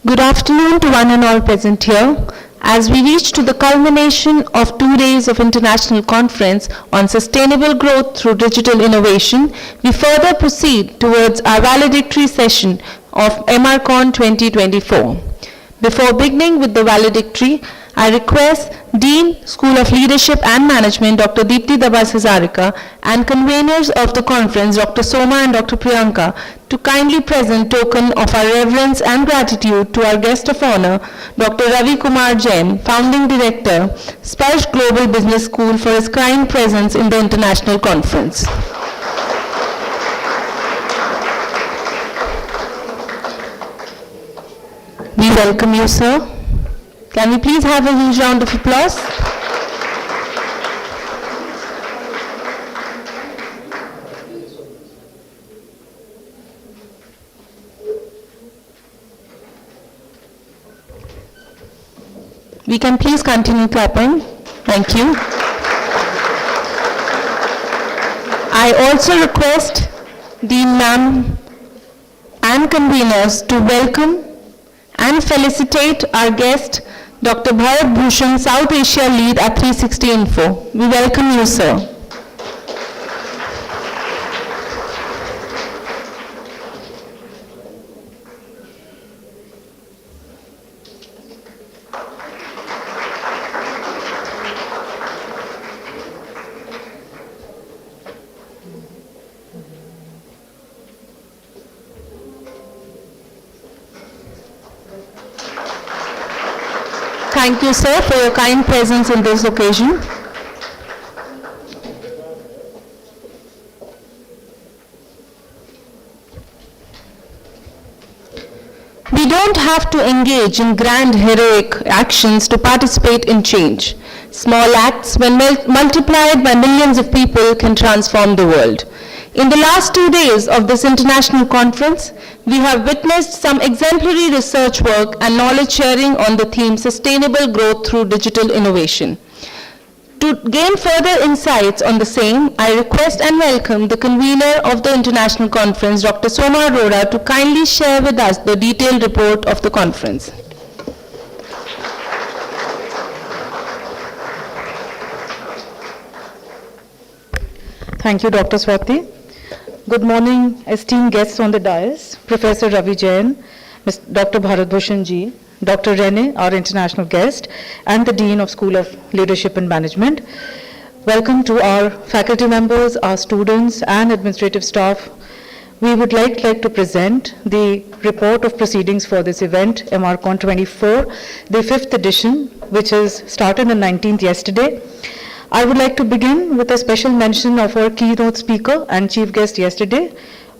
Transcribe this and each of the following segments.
Good afternoon to one and all present here. As we reach to the culmination of 2 days of international conference on sustainable growth through digital innovation, we further proceed towards our valedictory session of MRCON 2024. Before beginning with the valedictory, I request Dean, School of Leadership and Management, Dr. Deepti Dabas-Hazarika, and conveners of the conference, Dr. Soma and Dr. Priyanka, to kindly present token of our reverence and gratitude to our guest of honor, Dr. Ravi Kumar Jain, Founding Director, Sparsh Global Business School, for his kind presence in the international conference. We welcome you, sir. Can we please have a huge round of applause? We can please continue clapping. Thank you. I also request Dean Ma'am and conveners to welcome and felicitate our guest, Dr. Bharat Bhushan, South Asia Lead at 360 Info. We welcome you, sir. Thank you, sir, for your kind presence in this occasion. We don't have to engage in grand heroic actions to participate in change. Small acts, when multiplied by millions of people, can transform the world. In the last 2 days of this international conference, we have witnessed some exemplary research work and knowledge sharing on the theme Sustainable Growth through Digital Innovation. To gain further insights on the same, I request and welcome the convener of the international conference, Dr. Soma Arora, to kindly share with us the detailed report of the conference. Thank you, Dr. Swati. Good morning, esteemed guests on the dais, Professor Ravi Jain, Dr. Bharat Bhushan ji, Dr. Rene, our international guest, and the Dean of School of Leadership and Management. Welcome to our faculty members, our students, and administrative staff. We would like to present the report of proceedings for this event, MRCON 24, the 5th edition, which is started on 19th yesterday. I would like to begin with a special mention of our keynote speaker and chief guest yesterday,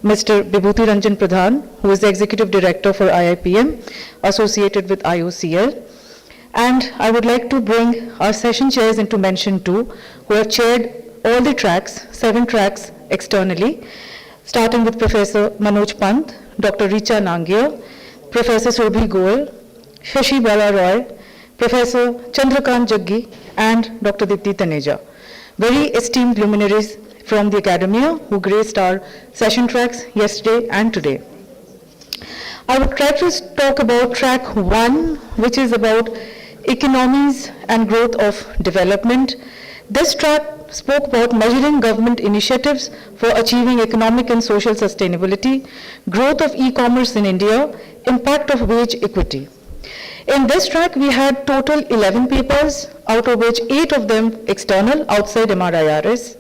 Mr. Bibhuti Ranjan Pradhan, who is the Executive Director for IIPM, associated with IOCL. And I would like to bring our session chairs into mention too, who have chaired all the tracks, 7 tracks externally, starting with Professor Manoj Pant, Dr. Richa Nangia, Professor Surabhi Goel, Shashi Bala Roy, Professor Chandrakant Jaggi, and Dr. Deepti Taneja, very esteemed luminaries from the academia who graced our session tracks yesterday and today. I would try to talk about track 1, which is about economies and growth of development. This track spoke about measuring government initiatives for achieving economic and social sustainability, growth of e-commerce in India, impact of wage equity. In this track, we had total 11 papers, out of which 8 of them external, outside MRIIRS.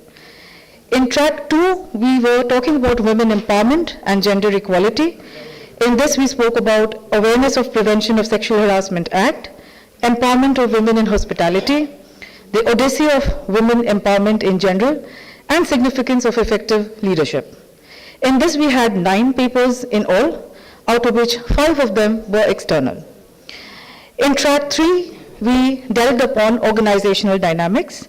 In track 2, we were talking about women empowerment and gender equality. In this, we spoke about awareness of Prevention of Sexual Harassment Act, empowerment of women in hospitality, the odyssey of women empowerment in general, and significance of effective leadership. In this, we had 9 papers in all, out of which 5 of them were external. In track 3, we delved upon organizational dynamics.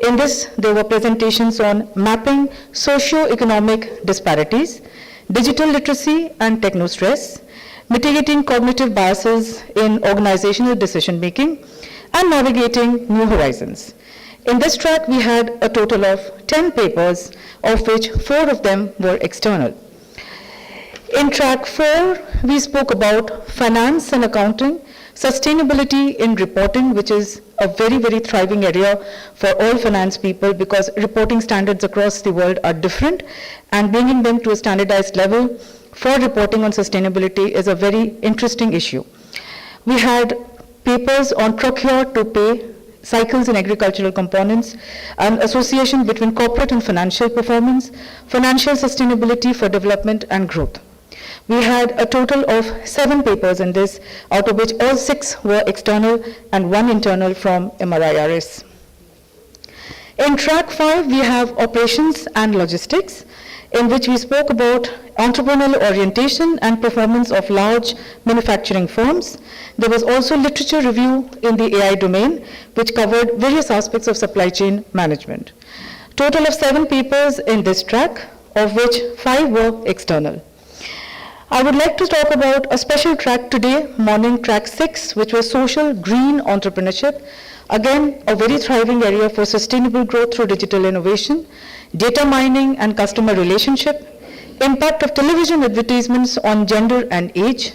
In this, there were presentations on mapping socio-economic disparities, digital literacy and techno-stress, mitigating cognitive biases in organizational decision-making, and navigating new horizons. In this track, we had a total of 10 papers, of which 4 of them were external. In track 4, we spoke about finance and accounting, sustainability in reporting, which is a very, very thriving area for all finance people because reporting standards across the world are different, and bringing them to a standardized level for reporting on sustainability is a very interesting issue. We had papers on procure to pay, cycles in agricultural components, an association between corporate and financial performance, financial sustainability for development and growth. We had a total of 7 papers in this, out of which all 6 were external and 1 internal from MRIIRS. In track 5, we have operations and logistics, in which we spoke about entrepreneurial orientation and performance of large manufacturing firms. There was also literature review in the AI domain, which covered various aspects of supply chain management. Total of 7 papers in this track, of which 5 were external. I would like to talk about a special track today, morning track 6, which was social green entrepreneurship. Again, a very thriving area for sustainable growth through digital innovation, data mining and customer relationship, impact of television advertisements on gender and age,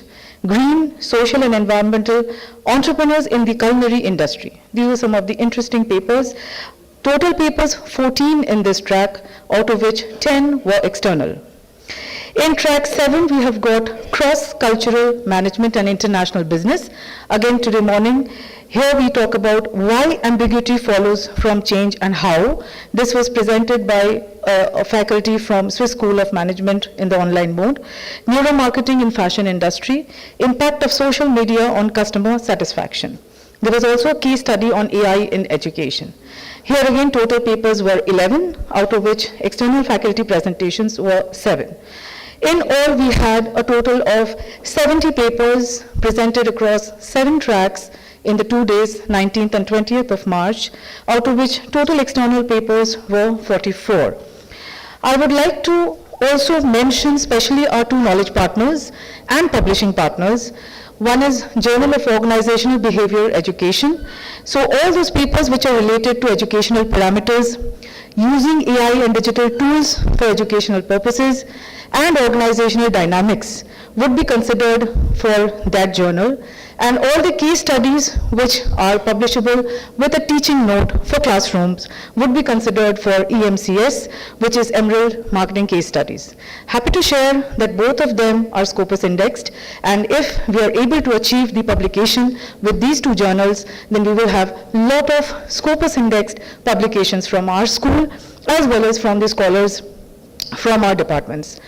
green, social and environmental entrepreneurs in the culinary industry. These are some of the interesting papers. Total papers 14 in this track, out of which 10 were external. In track 7, we have got cross-cultural management and international business. Again, today morning, here we talk about why ambiguity follows from change and how. This was presented by a faculty from Swiss School of Management in the online mode. Neuromarketing in fashion industry, impact of social media on customer satisfaction. There was also a case study on AI in education. Here again, total papers were 11, out of which external faculty presentations were 7. In all, we had a total of 70 papers presented across 7 tracks in the 2 days, 19th and 20th of March, out of which total external papers were 44. I would like to also mention especially our 2 knowledge partners and publishing partners. One is Journal of Organizational Behavior Education. So all those papers which are related to educational parameters, using AI and digital tools for educational purposes, and organizational dynamics would be considered for that journal, and all the case studies which are publishable with a teaching note for classrooms would be considered for EMCS, which is Emerald Marketing Case Studies. Happy to share that both of them are Scopus indexed, and if we are able to achieve the publication with these 2 journals, then we will have a lot of Scopus indexed publications from our school as well as from the scholars from our departments.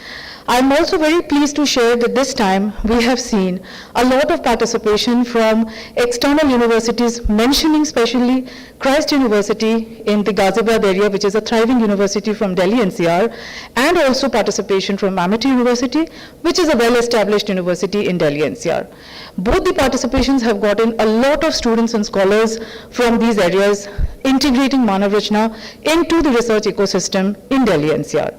I'm also very pleased to share that this time we have seen a lot of participation from external universities, mentioning especially Christ University in the Ghaziabad area, which is a thriving university from Delhi NCR, and also participation from Amity University, which is a well-established university in Delhi NCR. Both the participations have gotten a lot of students and scholars from these areas, integrating Manav Rachna into the research ecosystem in Delhi NCR.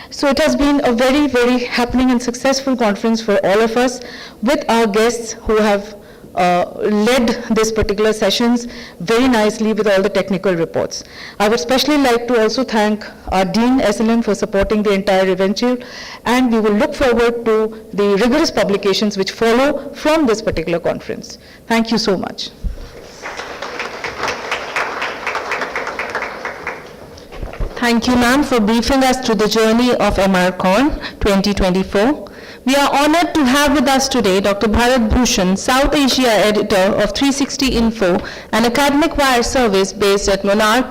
So it has been a very, very happening and successful conference for all of us, with our guests who have led this particular sessions very nicely with all the technical reports. I would especially like to also thank our Dean SLM for supporting the entire venture, and we will look forward to the rigorous publications which follow from this particular conference. Thank you so much. Thank you, ma'am, for briefing us through the journey of MRCON 2024. We are honored to have with us today Dr. Bharat Bhushan, South Asia editor of 360 Info, an academic wire service based at Monarch,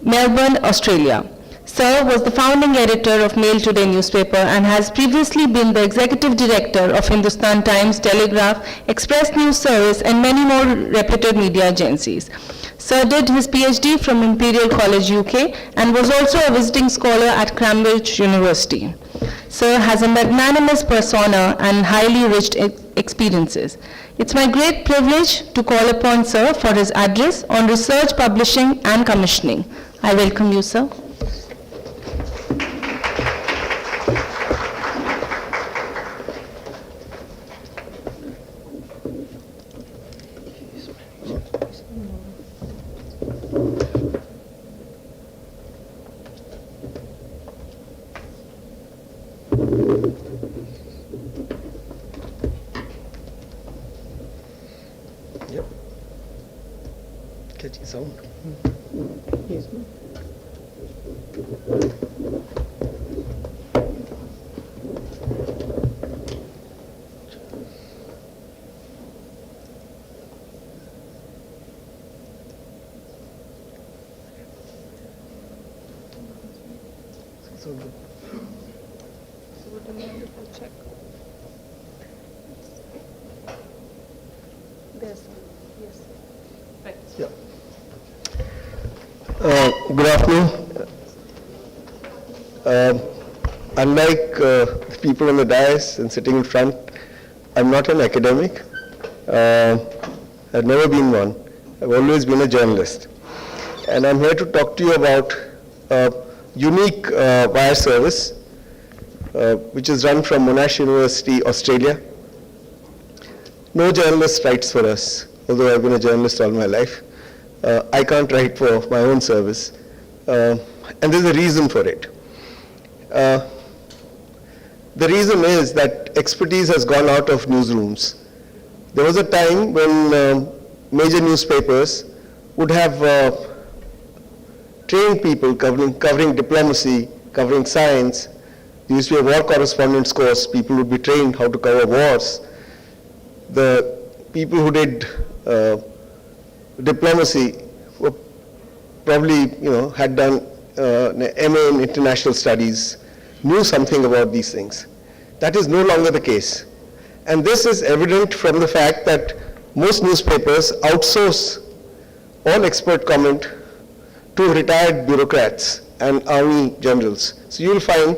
Melbourne, Australia. Sir was the founding editor of Mail Today newspaper and has previously been the executive director of Hindustan Times, Telegraph, Express News Service, and many more reputed media agencies. Sir did his PhD from Imperial College, UK, and was also a visiting scholar at Cambridge University. Sir has a magnanimous persona and highly rich experiences. It's my great privilege to call upon Sir for his address on research, publishing, and commissioning. I welcome you, sir. Sound. Yeah. Good afternoon. Unlike the people on the dais and sitting in front, I'm not an academic. I've never been one. I've always been a journalist. And I'm here to talk to you about a unique wire service which is run from Monash University, Australia. No journalist writes for us, although I've been a journalist all my life. I can't write for my own service, and there's a reason for it. The reason is that expertise has gone out of newsrooms. There was a time when major newspapers would have trained people covering diplomacy, covering science. There used to be a war correspondence course. People would be trained how to cover wars. The people who did diplomacy were probably, had done an MA in international studies, knew something about these things. That is no longer the case. And this is evident from the fact that most newspapers outsource all expert comment to retired bureaucrats and army generals. So you'll find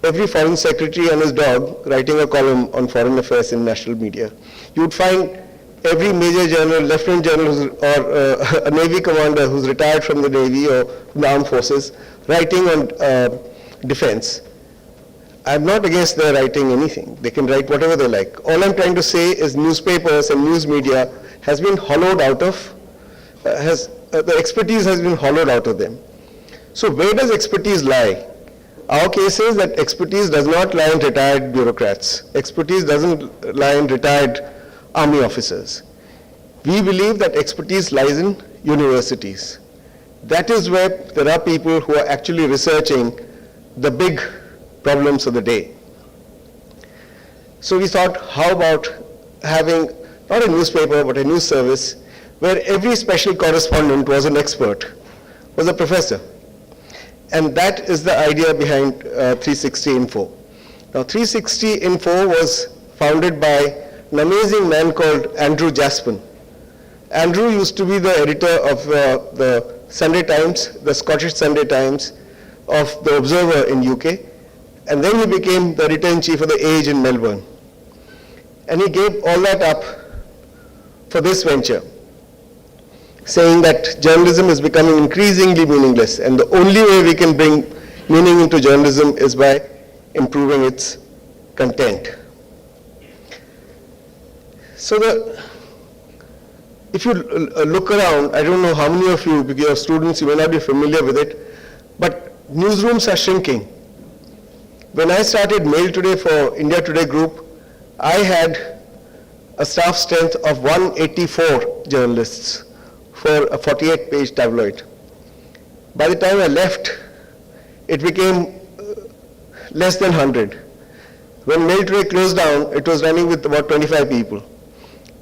every foreign secretary and his dog writing a column on foreign affairs in national media. You would find every major general, lieutenant general, or a Navy commander who's retired from the Navy or from the armed forces writing on defense. I'm not against their writing anything. They can write whatever they like. All I'm trying to say is newspapers and news media has been hollowed out of, the expertise has been hollowed out of them. So where does expertise lie? Our case is that expertise does not lie in retired bureaucrats. Expertise doesn't lie in retired army officers. We believe that expertise lies in universities. That is where there are people who are actually researching the big problems of the day. So we thought, how about having not a newspaper but a news service where every special correspondent was an expert, was a professor. And that is the idea behind 360 Info. Now 360 Info was founded by an amazing man called Andrew Jaspin. Andrew used to be the editor of the Sunday Times, the Scottish Sunday Times, of the Observer in UK, and then he became the editor-in-chief of the Age in Melbourne. And he gave all that up for this venture, saying that journalism is becoming increasingly meaningless, and the only way we can bring meaning into journalism is by improving its content. So if you look around, I don't know how many of you, because you're students, you may not be familiar with it, but newsrooms are shrinking. When I started Mail Today for India Today Group, I had a staff strength of 184 journalists for a 48-page tabloid. By the time I left, it became less than 100. When Mail Today closed down, it was running with about 25 people.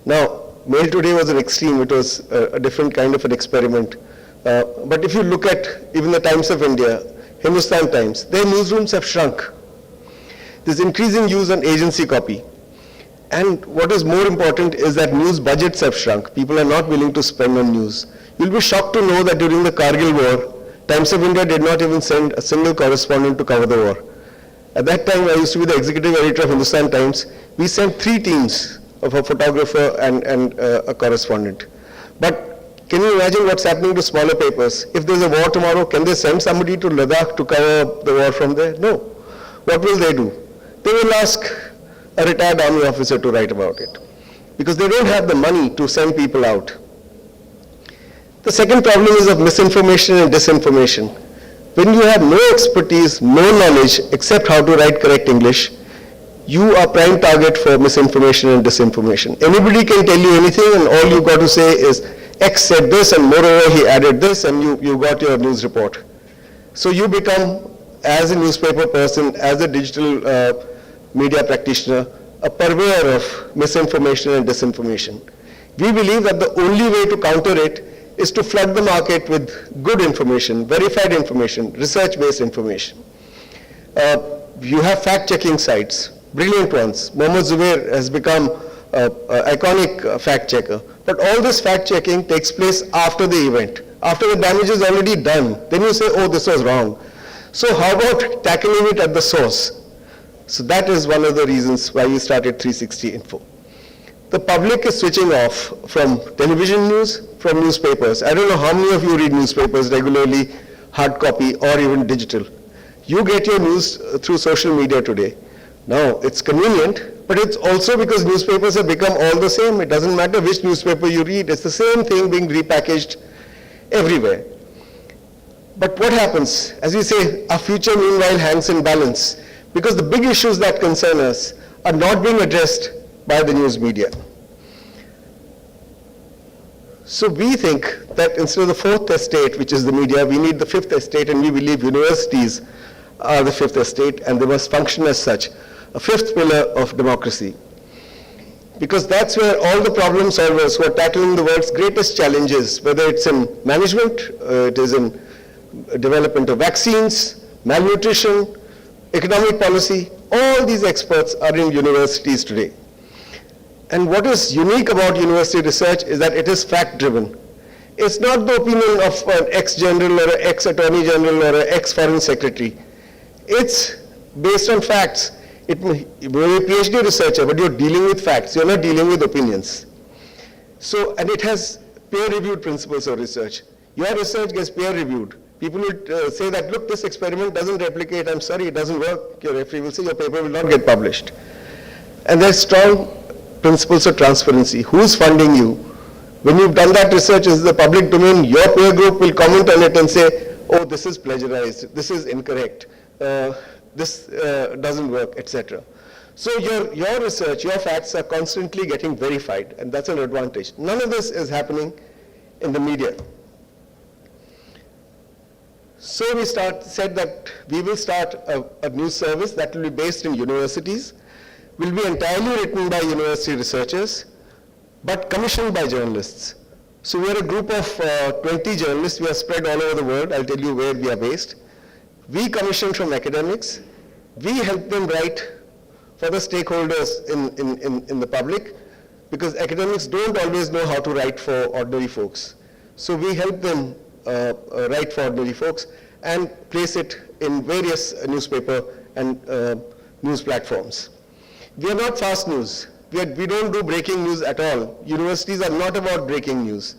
Now, Mail Today was an extreme. It was a different kind of an experiment. But if you look at even the Times of India, Hindustan Times, their newsrooms have shrunk. There's increasing use on agency copy. And what is more important is that news budgets have shrunk. People are not willing to spend on news. You'll be shocked to know that during the Kargil war, Times of India did not even send a single correspondent to cover the war. At that time, I used to be the executive editor of Hindustan Times. We sent 3 teams of a photographer and a correspondent. But can you imagine what's happening to smaller papers? If there's a war tomorrow, can they send somebody to Ladakh to cover the war from there? No. What will they do? They will ask a retired army officer to write about it, because they don't have the money to send people out. The second problem is of misinformation and disinformation. When you have no expertise, no knowledge except how to write correct English, you are prime target for misinformation and disinformation. Anybody can tell you anything, and all you've got to say is X said this and moreover he added this, and you got your news report. So you become, as a newspaper person, as a digital media practitioner, a purveyor of misinformation and disinformation. We believe that the only way to counter it is to flood the market with good information, verified information, research-based information. You have fact-checking sites, brilliant ones. Mohammed Zubair has become an iconic fact-checker. But all this fact-checking takes place after the event, after the damage is already done. Then you say, oh, this was wrong. So how about tackling it at the source? So that is one of the reasons why we started 360 Info. The public is switching off from television news, from newspapers. I don't know how many of you read newspapers regularly, hard copy, or even digital. You get your news through social media today. Now, it's convenient, but it's also because newspapers have become all the same. It doesn't matter which newspaper you read. It's the same thing being repackaged everywhere. But what happens? As we say, our future meanwhile hangs in balance, because the big issues that concern us are not being addressed by the news media. So we think that instead of the fourth estate, which is the media, we need the fifth estate, and we believe universities are the fifth estate, and they must function as such, a fifth pillar of democracy. Because that's where all the problem solvers who are tackling the world's greatest challenges, whether it's in management, it is in development of vaccines, malnutrition, economic policy, all these experts are in universities today. And what is unique about university research is that it is fact-driven. It's not the opinion of an ex-general or an ex-attorney general or an ex-foreign secretary. It's based on facts. You're a PhD researcher, but you're dealing with facts. You're not dealing with opinions. So, and it has peer-reviewed principles of research. Your research gets peer-reviewed. People will say that, look, this experiment doesn't replicate. I'm sorry, it doesn't work. Your referee will say your paper will not get published. And there's strong principles of transparency. Who's funding you? When you've done that research, is the public domain, your peer group will comment on it and say, oh, this is plagiarized, this is incorrect, this doesn't work, etc. So your research, your facts are constantly getting verified, and that's an advantage. None of this is happening in the media. So we said that we will start a news service that will be based in universities, will be entirely written by university researchers, but commissioned by journalists. So we are a group of 20 journalists. We are spread all over the world. I'll tell you where we are based. We commission from academics. We help them write for the stakeholders in the public, because academics don't always know how to write for ordinary folks. So we help them write for ordinary folks and place it in various newspaper and news platforms. We are not fast news. We don't do breaking news at all. Universities are not about breaking news.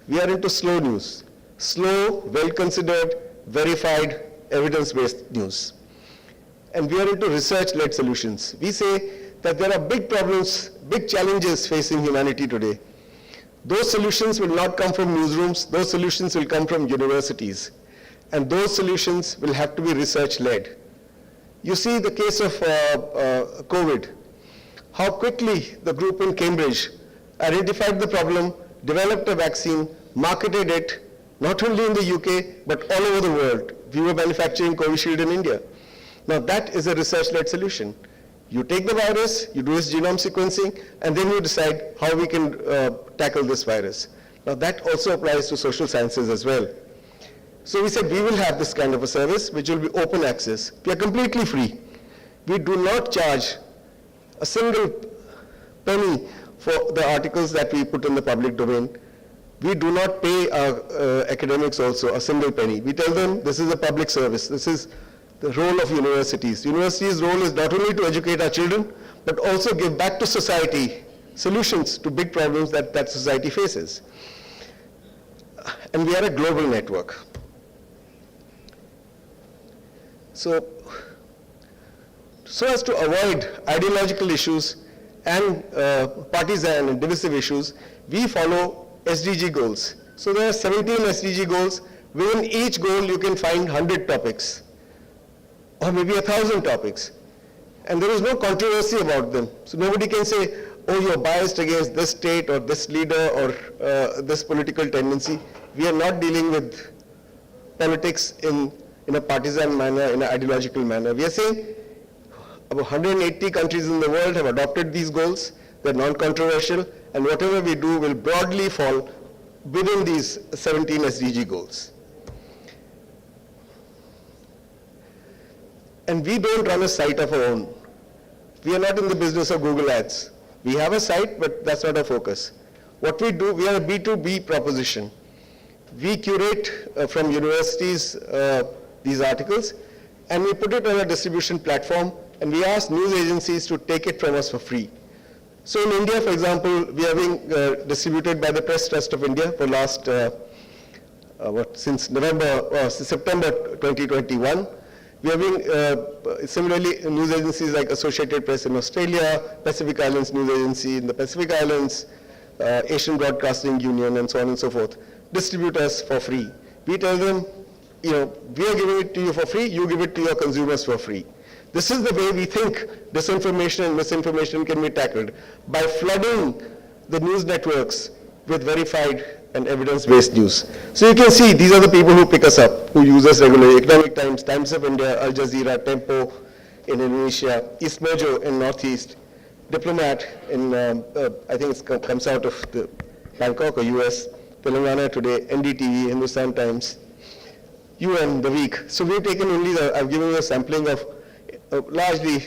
We are into slow news. Slow, well-considered, verified, evidence-based news. And we are into research-led solutions. We say that there are big problems, big challenges facing humanity today. Those solutions will not come from newsrooms. Those solutions will come from universities. And those solutions will have to be research-led. You see the case of COVID, how quickly the group in Cambridge identified the problem, developed a vaccine, marketed it, not only in the UK, but all over the world. We were manufacturing Covishield in India. Now that is a research-led solution. You take the virus, you do its genome sequencing, and then you decide how we can tackle this virus. Now that also applies to social sciences as well. So we said we will have this kind of a service which will be open access. We are completely free. We do not charge a single penny for the articles that we put in the public domain. We do not pay our academics also a single penny. We tell them this is a public service. This is the role of universities. Universities' role is not only to educate our children, but also give back to society solutions to big problems that society faces. And we are a global network. So as to avoid ideological issues and partisan and divisive issues, we follow SDG goals. So there are 17 SDG goals. Within each goal you can find 100 topics, or maybe 1,000 topics. And there is no controversy about them. So nobody can say, oh, you're biased against this state or this leader or this political tendency. We are not dealing with politics in a partisan manner, in an ideological manner. We are saying about 180 countries in the world have adopted these goals. They're non-controversial, and whatever we do will broadly fall within these 17 SDG goals. And we don't run a site of our own. We are not in the business of Google Ads. We have a site, but that's not our focus. What we do, we are a B2B proposition. We curate from universities these articles, and we put it on a distribution platform, and we ask news agencies to take it from us for free. So in India, for example, we are being distributed by the Press Trust of India for last, since September 2021. We are being, similarly, news agencies like Associated Press in Australia, Pacific Islands News Agency in the Pacific Islands, Asian Broadcasting Union, and so on and so forth, distribute us for free. We tell them, we are giving it to you for free, you give it to your consumers for free. This is the way we think disinformation and misinformation can be tackled, by flooding the news networks with verified and evidence-based news. So you can see these are the people who pick us up, who use us regularly. Economic Times, Times of India, Al Jazeera, Tempo in Indonesia, East Mojo in Northeast, Diplomat in, I think it comes out of the Bangkok or US, Telangana Today, NDTV, Hindustan Times, UN, The Week. So we've taken only I've given you a sampling of largely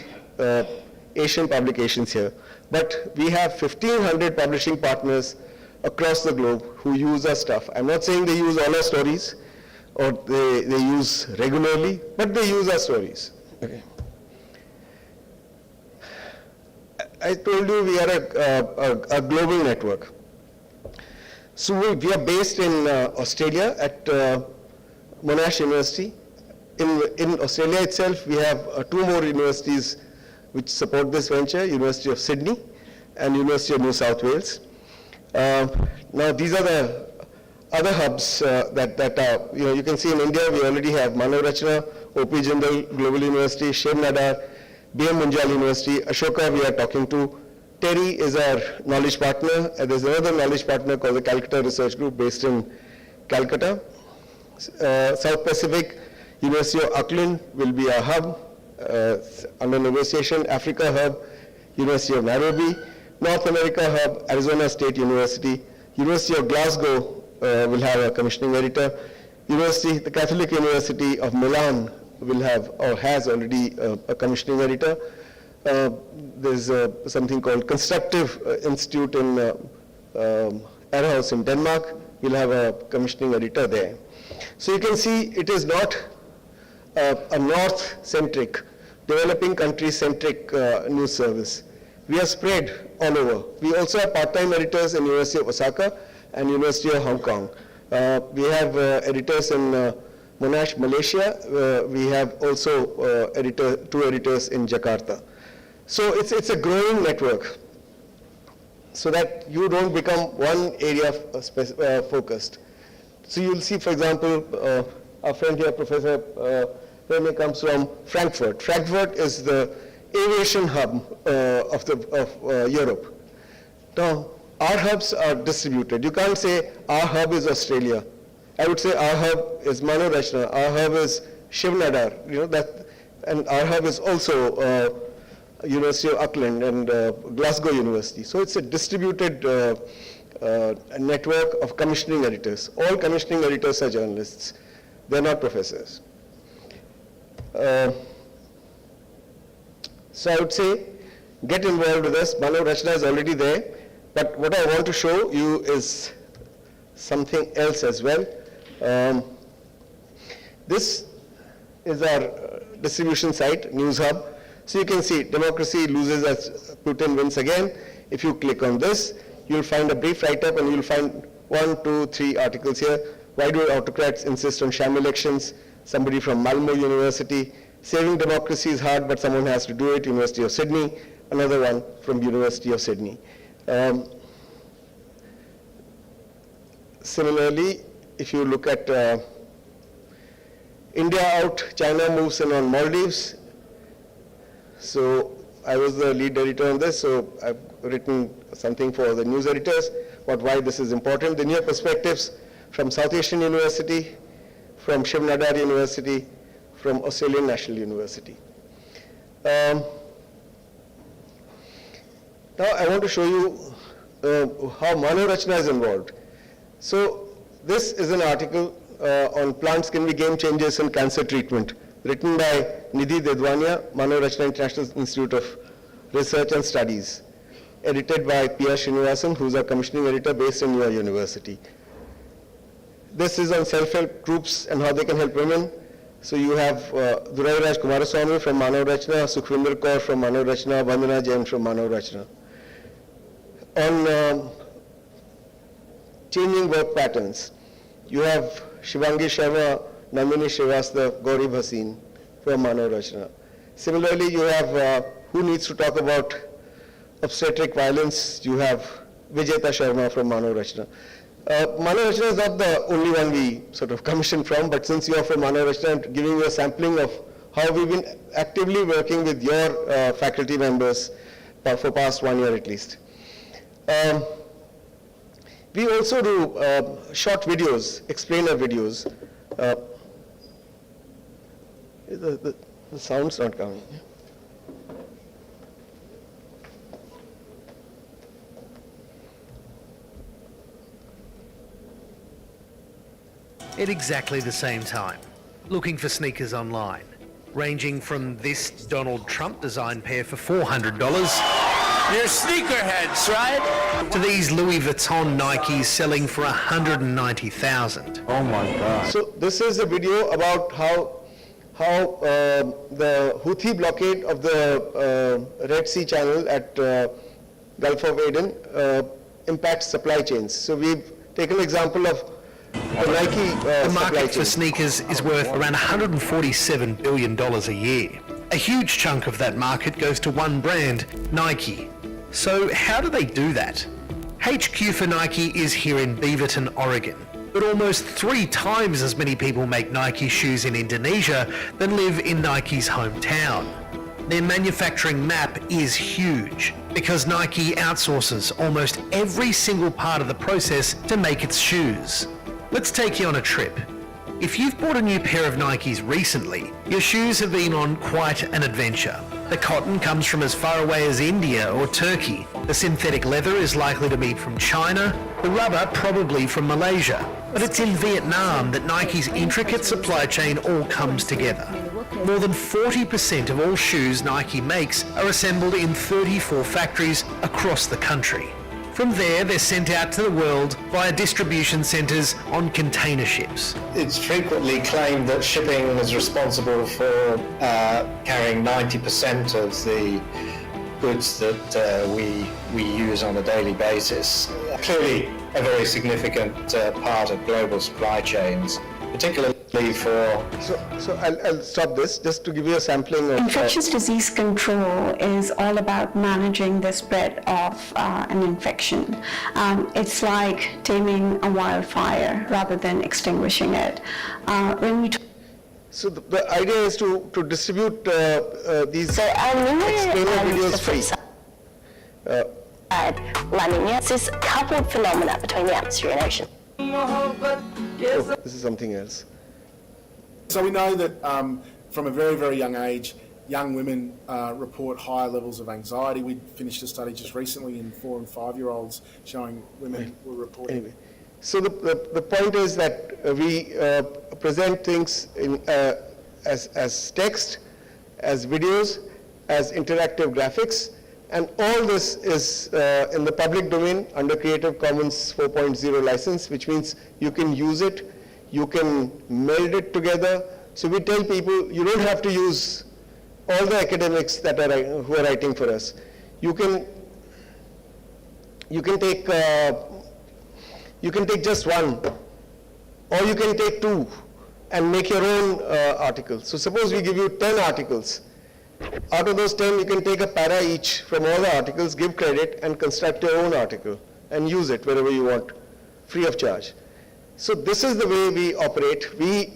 Asian publications here. But we have 1,500 publishing partners across the globe who use our stuff. I'm not saying they use all our stories or they use regularly, but they use our stories. Okay. I told you we are a global network. So we are based in Australia at Monash University. In Australia itself, we have 2 more universities which support this venture, University of Sydney and University of New South Wales. Now these are the other hubs that are, you can see in India we already have Manav Rachna, OP Jindal Global University, Shiv Nadar, BM Munjal University, Ashoka we are talking to, Terry is our knowledge partner, and there's another knowledge partner called the Calcutta Research Group based in Calcutta. South Pacific, University of Auckland will be our hub under negotiation, Africa hub, University of Nairobi, North America hub, Arizona State University, University of Glasgow will have a commissioning editor, the Catholic University of Milan will have or has already a commissioning editor. There's something called Constructive Institute in Aarhus in Denmark, will have a commissioning editor there. So you can see it is not a north-centric, developing country-centric news service. We are spread all over. We also have part-time editors in University of Osaka and University of Hong Kong. We have editors in Monash, Malaysia. We have also 2 editors in Jakarta. So it's a growing network, so that you don't become one area focused. So you'll see, for example, our friend here, Professor Rene, comes from Frankfurt. Frankfurt is the aviation hub of Europe. Now, our hubs are distributed. You can't say our hub is Australia. I would say our hub is Mano Rachna, our hub is Shiv Nadar, and our hub is also University of Auckland and Glasgow University. So it's a distributed network of commissioning editors. All commissioning editors are journalists. They're not professors. So I would say, get involved with us. Manav Rachna is already there. But what I want to show you is something else as well. This is our distribution site, News Hub. So you can see democracy loses as Putin wins again. If you click on this, you'll find a brief write-up and you'll find 1, 2, 3 articles here. Why do autocrats insist on sham elections? Somebody from Malmo University. Saving democracy is hard, but someone has to do it, University of Sydney. Another one from University of Sydney. Similarly, if you look at India out, China moves in on Maldives. So I was the lead editor on this, so I've written something for the news editors about why this is important. The new perspectives from South Asian University, from Shiv Nadar University, from Australian National University. Now I want to show you how Manorachna is involved. So this is an article on plants can be game changers in cancer treatment, written by Nidhi Dedwania, Manorachna International Institute of Research and Studies, edited by P.R. Srinivasan, who's our commissioning editor based in your university. This is on self-help groups and how they can help women. So you have Duraiviraj Kumaraswamy from Manorachna, Sukhvinder Kaur from Manorachna, Vandana Jain from Manorachna. On changing work patterns, you have Shivangi Sharma, Nandini Srivastava, Gauri Bhasin from Manorachna. Similarly, you have who needs to talk about obstetric violence, you have Vijeta Sharma from Manorachna. Manorachna is not the only one we sort of commissioned from, but since you are from Manorachna, I'm giving you a sampling of how we've been actively working with your faculty members for past 1 year at least. We also do short videos, explainer videos. The sound's not coming. At exactly the same time, looking for sneakers online, ranging from this Donald Trump design pair for $400 You're sneakerheads, right? to these Louis Vuitton Nikes selling for $190,000. Oh my God. So this is a video about how the Houthi blockade of the Red Sea Channel at Gulf of Aden impacts supply chains. So we've taken an example of the Nike The supply market for chain. sneakers is worth around $147 billion a year. A huge chunk of that market goes to one brand, Nike. So how do they do that? HQ for Nike is here in Beaverton, Oregon. But almost 3 times as many people make Nike shoes in Indonesia than live in Nike's hometown. Their manufacturing map is huge because Nike outsources almost every single part of the process to make its shoes. Let's take you on a trip. If you've bought a new pair of Nikes recently, your shoes have been on quite an adventure. The cotton comes from as far away as India or Turkey. The synthetic leather is likely to be from China, the rubber probably from Malaysia. But it's in Vietnam that Nike's intricate supply chain all comes together. More than 40% of all shoes Nike makes are assembled in 34 factories across the country. From there, they're sent out to the world via distribution centres on container ships. It's frequently claimed that shipping is responsible for carrying 90% of the goods that we use on a daily basis. Clearly a very significant part of global supply chains, particularly for... So I'll stop this just to give you a sampling of... Infectious disease control is all about managing the spread of an infection. It's like taming a wildfire rather than extinguishing it. So the idea is to distribute these So El Nino explainer and videos the free. flip side, La Nina, it's this coupled phenomena between the atmosphere and ocean. Oh, this is something else. So we know that from a very, very young age, young women report higher levels of anxiety. We finished a study just recently in 4 and 5-year-olds showing women were reporting. Anyway, so the point is that we present things in, as text, as videos, as interactive graphics, and all this is in the public domain under Creative Commons 4.0 license, which means you can use it, you can meld it together. So we tell people you don't have to use all the academics that are who are writing for us. You can take just one, or you can take 2 and make your own article. So suppose we give you 10 articles. Out of those 10, you can take a para each from all the articles, give credit, and construct your own article and use it wherever you want, free of charge. So this is the way we operate. We,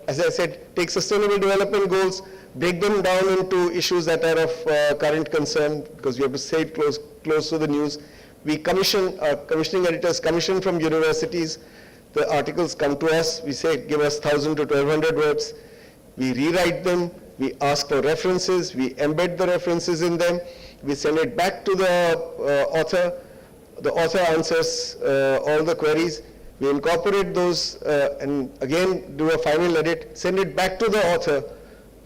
as I said, take sustainable development goals, break them down into issues that are of current concern, because we have to stay close to the news. We commission, commissioning editors commission from universities. The articles come to us. We say, give us 1,000 to 1,200 words. We rewrite them. We ask for references. We embed the references in them. We send it back to the author. The author answers all the queries. We incorporate those and again do a final edit, send it back to the author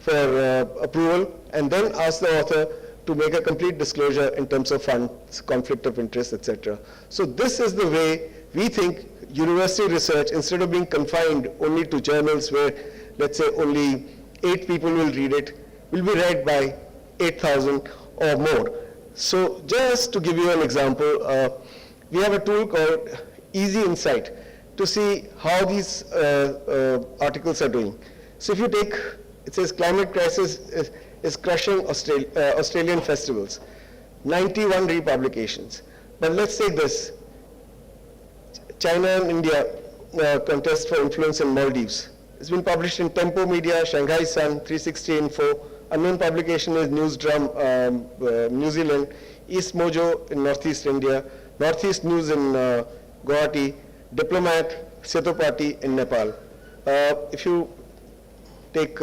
for approval, and then ask the author to make a complete disclosure in terms of funds, conflict of interest, etc. So this is the way we think university research, instead of being confined only to journals where, let's say, only 8 people will read it, will be read by 8,000 or more. So just to give you an example, we have a tool called Easy Insight to see how these articles are doing. So if you take, it says climate crisis is crushing Australian festivals, 91 republications. But let's take this, China and India contest for influence in Maldives. It's been published in Tempo Media, Shanghai Sun, 360 Info. Unknown publication is Newsdrum, New Zealand, East Mojo in Northeast India, Northeast News in Guwahati, Diplomat, Setopati in Nepal. If you take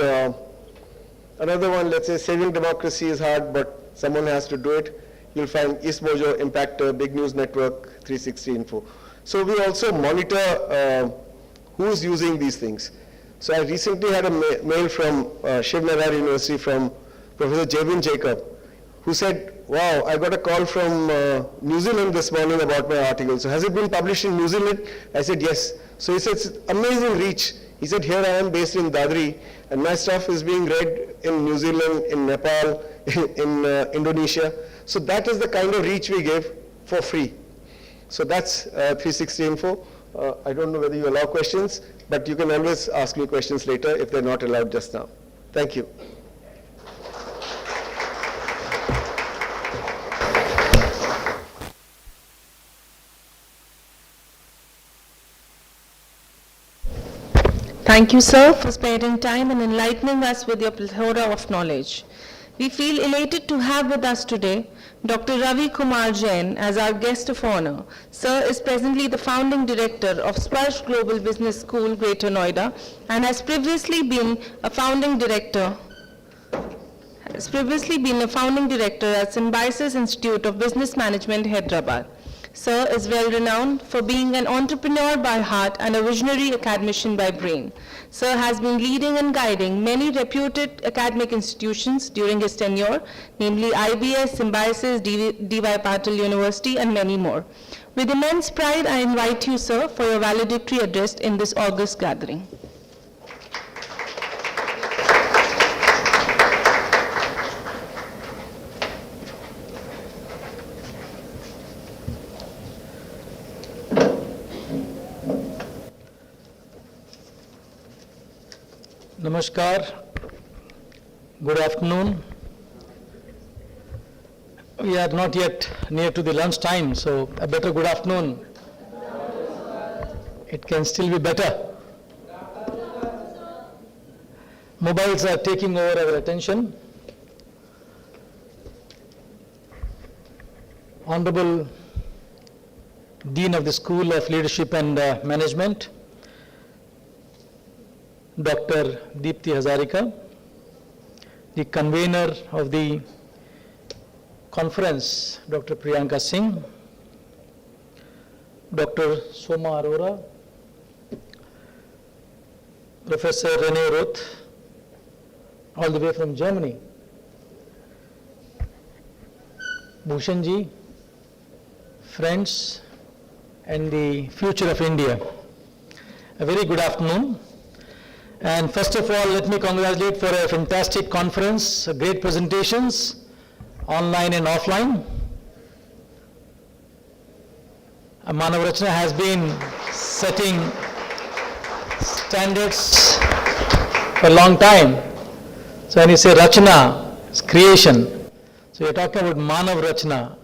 another one, let's say Saving Democracy is hard, but someone has to do it, you'll find East Mojo, Impactor, Big News Network, 360 Info. So we also monitor who's using these things. So I recently had a mail from Shiv Nayar University from Professor Jabin Jacob, who said, wow, I got a call from New Zealand this morning about my article. So has it been published in New Zealand? I said, yes. So he said, it's amazing reach. He said, here I am based in Dadri, and my stuff is being read in New Zealand, in Nepal, in Indonesia. So that is the kind of reach we give for free. So that's 360 Info. I don't know whether you allow questions, but you can always ask me questions later if they're not allowed just now. Thank you. Thank you, sir, for sparing time and enlightening us with your plethora of knowledge. We feel elated to have with us today Dr. Ravi Kumar Jain as our guest of honor. Sir is presently the founding director of Sparsh Global Business School, Greater Noida, and has previously been a founding director at Symbiosis Institute of Business Management, Hyderabad. Sir is well renowned for being an entrepreneur by heart and a visionary academician by brain. Sir has been leading and guiding many reputed academic institutions during his tenure, namely IBS, Symbiosis, D.Y. Patil University, and many more. With immense pride, I invite you, sir, for your valedictory address in this August gathering. Namaskar, good afternoon. We are not yet near to the lunch time, so a better good afternoon. It can still be better. Mobiles are taking over our attention. Honorable Dean of the School of Leadership and Management, Dr. Deepti Hazarika, the convener of the conference, Dr. Priyanka Singh, Dr. Soma Arora, Professor Rene Roth, all the way from Germany, Bhushanji, friends, and the future of India. A very good afternoon. And first of all, let me congratulate for a fantastic conference, great presentations, online and offline. Manav Rachna has been setting standards for a long time. So when you say Rachna, it's creation. So you're talking about Manav Rachna.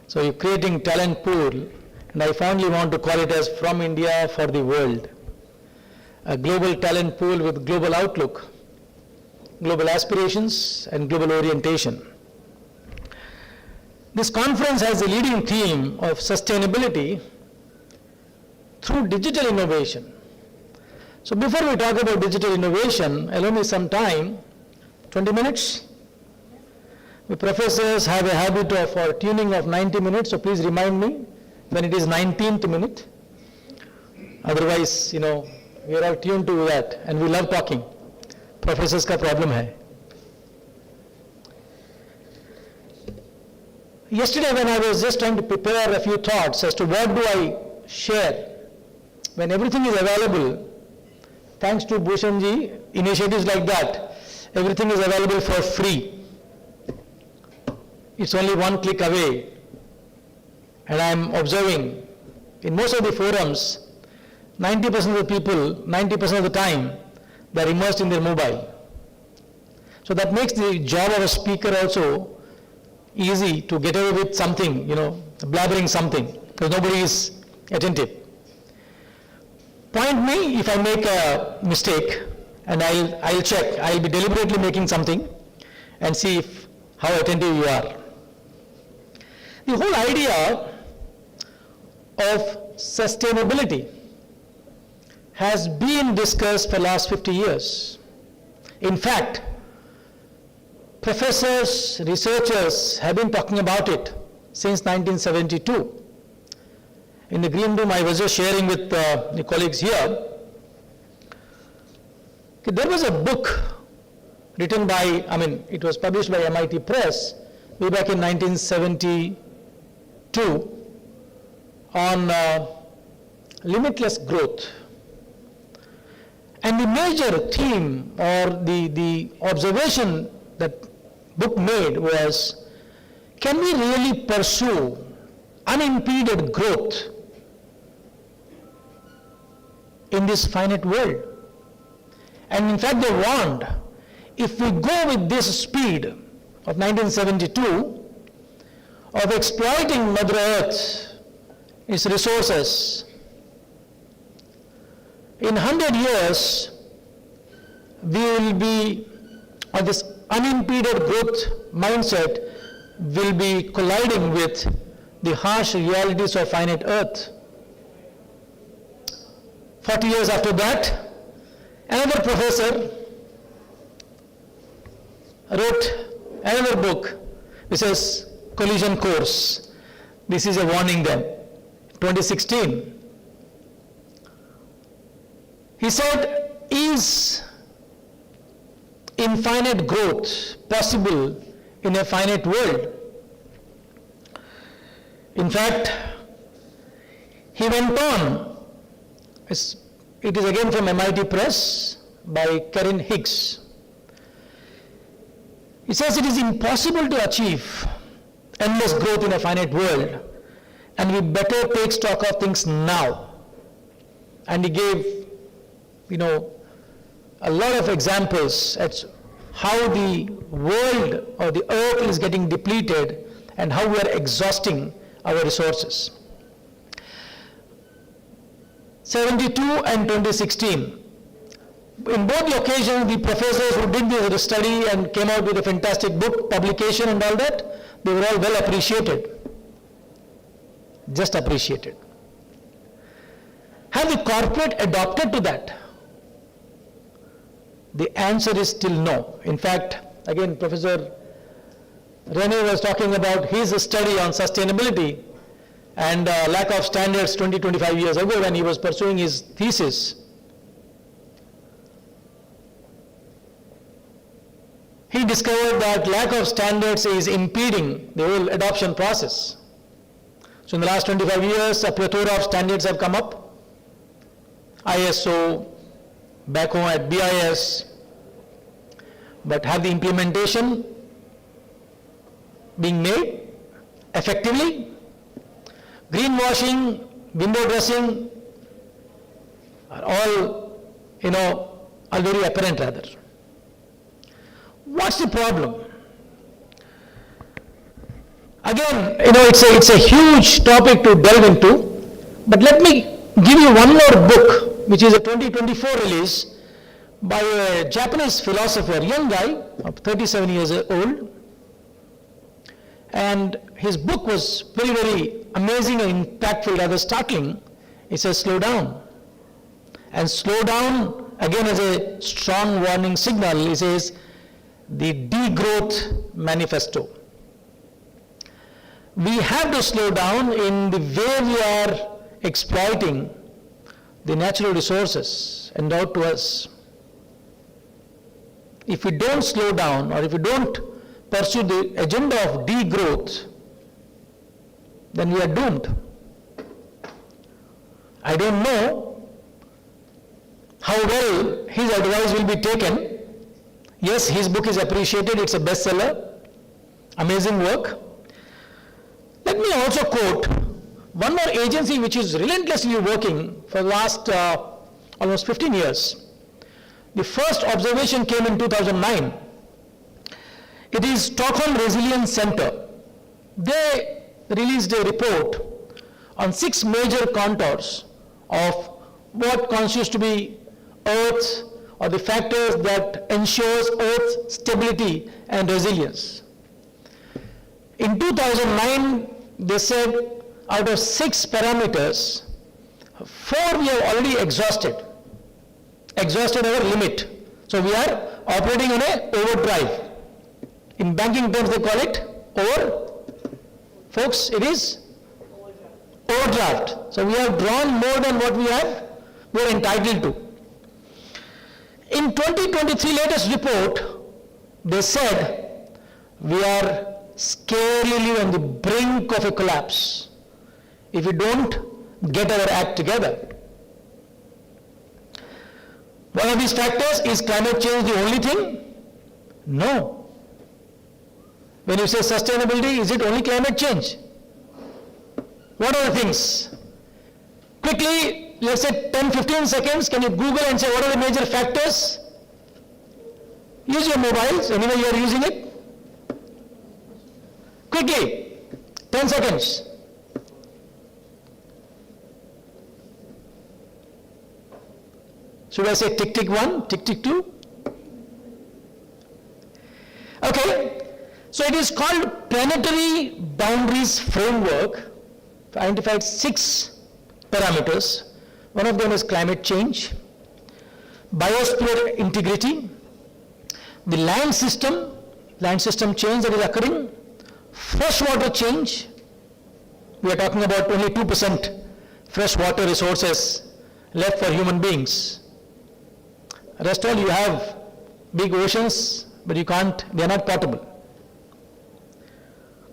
So you're creating talent pool, and I fondly want to call it as from India for the world. A global talent pool with global outlook. global aspirations, and global orientation. This conference has a leading theme of sustainability through digital innovation. So before we talk about digital innovation, allow me some time, 20 minutes. We professors have a habit of tuning of 90 minutes, so please remind me when it is 19th minute. Otherwise, we are all tuned to that and we love talking. Professors ka problem hai. Yesterday when I was just trying to prepare a few thoughts as to what do I share, when everything is available, thanks to Bhushanji, initiatives like that, everything is available for free. It's only one click away. And I'm observing in most of the forums, 90% of the people, 90% of the time, they're immersed in their mobile. So that makes the job of a speaker also easy to get away with something, blabbering something, because nobody is attentive. Point me if I make a mistake, and I'll check. I'll be deliberately making something and see how attentive you are. The whole idea of sustainability has been discussed for the last 50 years. In fact, professors, researchers have been talking about it since 1972. In the green room, I was just sharing with the colleagues here. There was a book written by, it was published by MIT Press way back in 1972 on limitless growth. And the major theme or the observation that book made was, can we really pursue unimpeded growth in this finite world? And in fact, they warned, if we go with this speed of 1972, of exploiting Mother Earth, its resources, in 100 years, we will be, or this unimpeded growth mindset will be colliding with the harsh realities of finite Earth. 40 years after that, another professor wrote another book which says Collision Course. This is a warning then. 2016. He said, is infinite growth possible in a finite world? In fact, he went on, it is again from MIT Press by Karen Hicks. He says it is impossible to achieve endless growth in a finite world, and we better take stock of things now. And he gave, a lot of examples at how the world or the earth is getting depleted and how we are exhausting our resources. 72 and 2016. In both the occasions, the professors who did this study and came out with a fantastic book, publication and all that, they were all well appreciated. Just appreciated. Have the corporate adopted to that? The answer is still no. In fact, again, Professor Rene was talking about his study on sustainability and lack of standards 20-25 years ago when he was pursuing his thesis. He discovered that lack of standards is impeding the whole adoption process. So in the last 25 years, a plethora of standards have come up. ISO, back home at BIS, but have the implementation being made effectively? Greenwashing, window dressing are all, are very apparent rather. What's the problem? Again, it's a huge topic to delve into, but let me give you one more book, which is a 2024 release by a Japanese philosopher, young guy of 37 years old, and his book was very, very amazing and impactful, rather startling. He says, slow down. And slow down, again as a strong warning signal, he says, the degrowth manifesto. We have to slow down in the way we are exploiting the natural resources endowed to us. If we don't slow down, or if we don't pursue the agenda of degrowth, then we are doomed. I don't know how well his advice will be taken. Yes, his book is appreciated, it's a bestseller, amazing work. Let me also quote one more agency which is relentlessly working for the last almost 15 years. The first observation came in 2009. It is Stockholm Resilience Center. They released a report on 6 major contours of what constitutes to be Earth, or the factors that ensures Earth's stability and resilience. In 2009, they said out of 6 parameters, 4 we have already exhausted our limit. So we are operating on a overdrive. In banking terms they call it folks, it is overdraft. So we have drawn more than what we are entitled to. In 2023 latest report, they said we are scarily on the brink of a collapse if we don't get our act together. One of these factors, is climate change the only thing? No. When you say sustainability, is it only climate change? What are the things? Quickly, let's say 10-15 seconds, can you Google and say what are the major factors? Use your mobiles, anyway you are using it. Quickly, 10 seconds. Should I say tick tick 1, tick tick 2? Okay, so it is called Planetary Boundaries Framework. Identified 6 parameters. One of them is climate change, biosphere integrity, the land system change that is occurring, freshwater change. We are talking about only 2% freshwater resources left for human beings. Rest all you have big oceans, but you can't, they are not potable.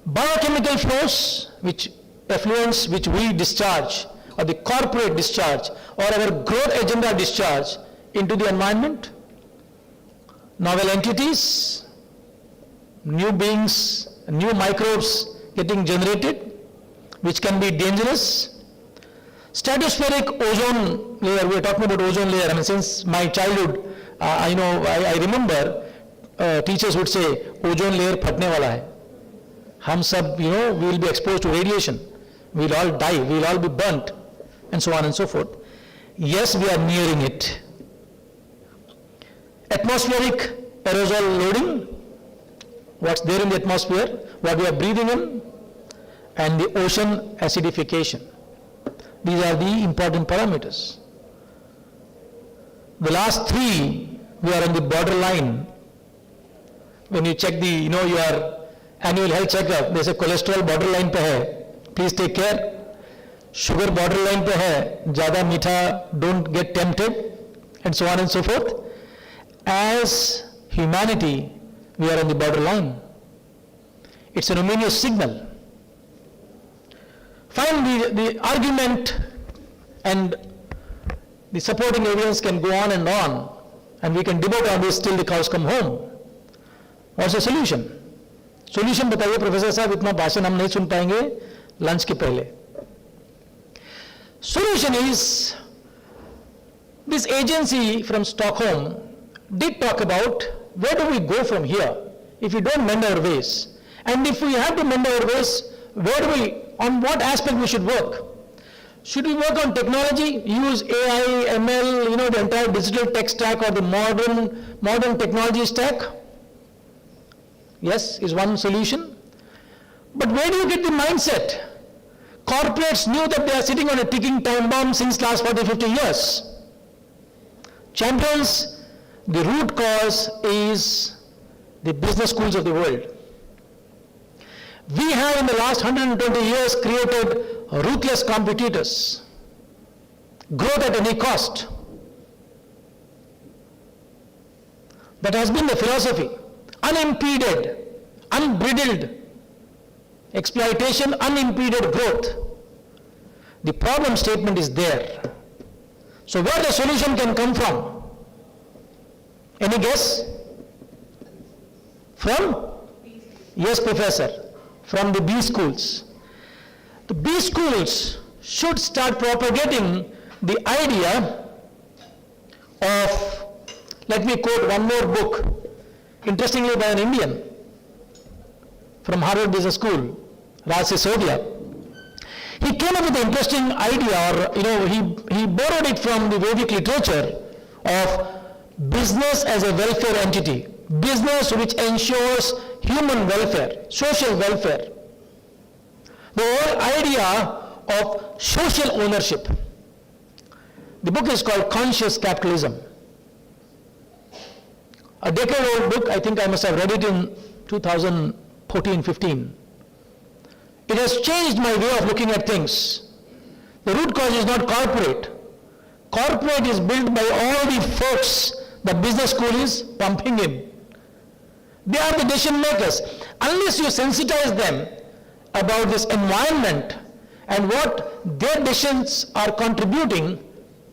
Biochemical flows, which effluents which we discharge, or the corporate discharge, or our growth agenda discharge into the environment. Novel entities, new beings, new microbes getting generated, which can be dangerous. Stratospheric ozone layer, we are talking about ozone layer. I mean, since my childhood, I remember teachers would say, ozone layer phatne wala hai. Hum sab, we will be exposed to radiation. We will all die, we will all be burnt, and so on and so forth. Yes, we are nearing it. Atmospheric aerosol loading, what's there in the atmosphere, what we are breathing in, and the ocean acidification. These are the important parameters. The last 3, we are on the borderline. When you check your annual health checkup, there's a cholesterol borderline pe hai. Please take care. Sugar borderline pe hai. Jada meetha, don't get tempted, and so on and so forth. As humanity, we are on the borderline. It's an ominous signal. Finally, the argument and the supporting evidence can go on, and we can debate on this till the cows come home. What's the solution? Solution बताइए professor साहब, इतना भाषण हम नहीं सुन पाएंगे lunch के पहले. Solution is, this agency from Stockholm did talk about where do we go from here if we don't mend our ways, and if we have to mend our ways, on what aspect we should work. Should we work on technology, use AI, ML, the entire digital tech stack or the modern technology stack? Yes, is one solution. But where do you get the mindset? Corporates knew that they are sitting on a ticking time bomb since last 40, 50 years. Champions, the root cause is the business schools of the world. We have in the last 120 years created ruthless competitors, growth at any cost. That has been the philosophy. Unimpeded, unbridled exploitation, unimpeded growth. The problem statement is there. So where the solution can come from? Any guess? From? Yes, Professor. From the B schools. The B schools should start propagating the idea of, let me quote one more book, interestingly by an Indian from Harvard Business School, Raj Sisodia. He came up with an interesting idea, or he borrowed it from the Vedic literature of business as a welfare entity, business which ensures human welfare, social welfare. The whole idea of social ownership. The book is called Conscious Capitalism. A decade-old book, I think I must have read it in 2014-15. It has changed my way of looking at things. The root cause is not corporate. Corporate is built by all the folks that business school is pumping in. They are the decision makers. Unless you sensitize them about this environment and what their decisions are contributing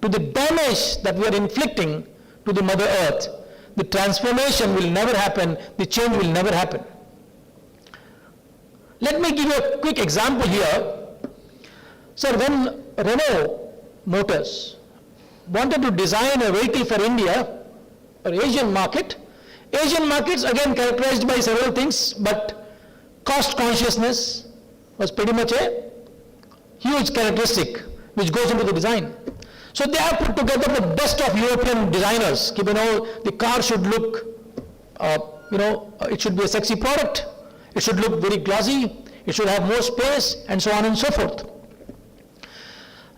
to the damage that we are inflicting to the Mother Earth, the transformation will never happen, the change will never happen. Let me give you a quick example here. Sir, when Renault Motors wanted to design a vehicle for India, or Asian markets again characterized by several things, but cost consciousness was pretty much a huge characteristic which goes into the design. So they have put together the best of European designers. The car should look, it should be a sexy product, it should look very glossy, it should have more space, and so on and so forth.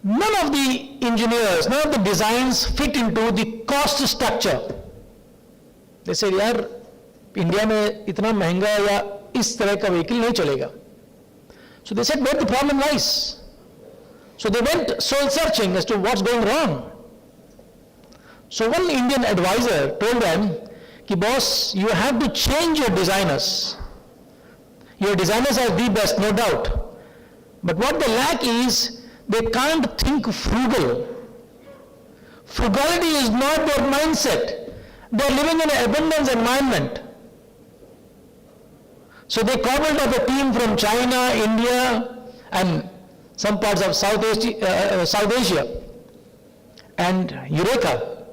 None of the engineers, none of the designs fit into the cost structure. They said, यार India में इतना महंगा या इस तरह का vehicle नहीं चलेगा. So they said, where the problem lies. So they went soul searching as to what's going wrong. So one Indian advisor told them, कि boss, you have to change your designers. Your designers are the best, no doubt. But what they lack is, they can't think frugal. Frugality is not their mindset. They're living in an abundance environment. So they cobbled up a team from China, India, and some parts of South Asia. And Eureka,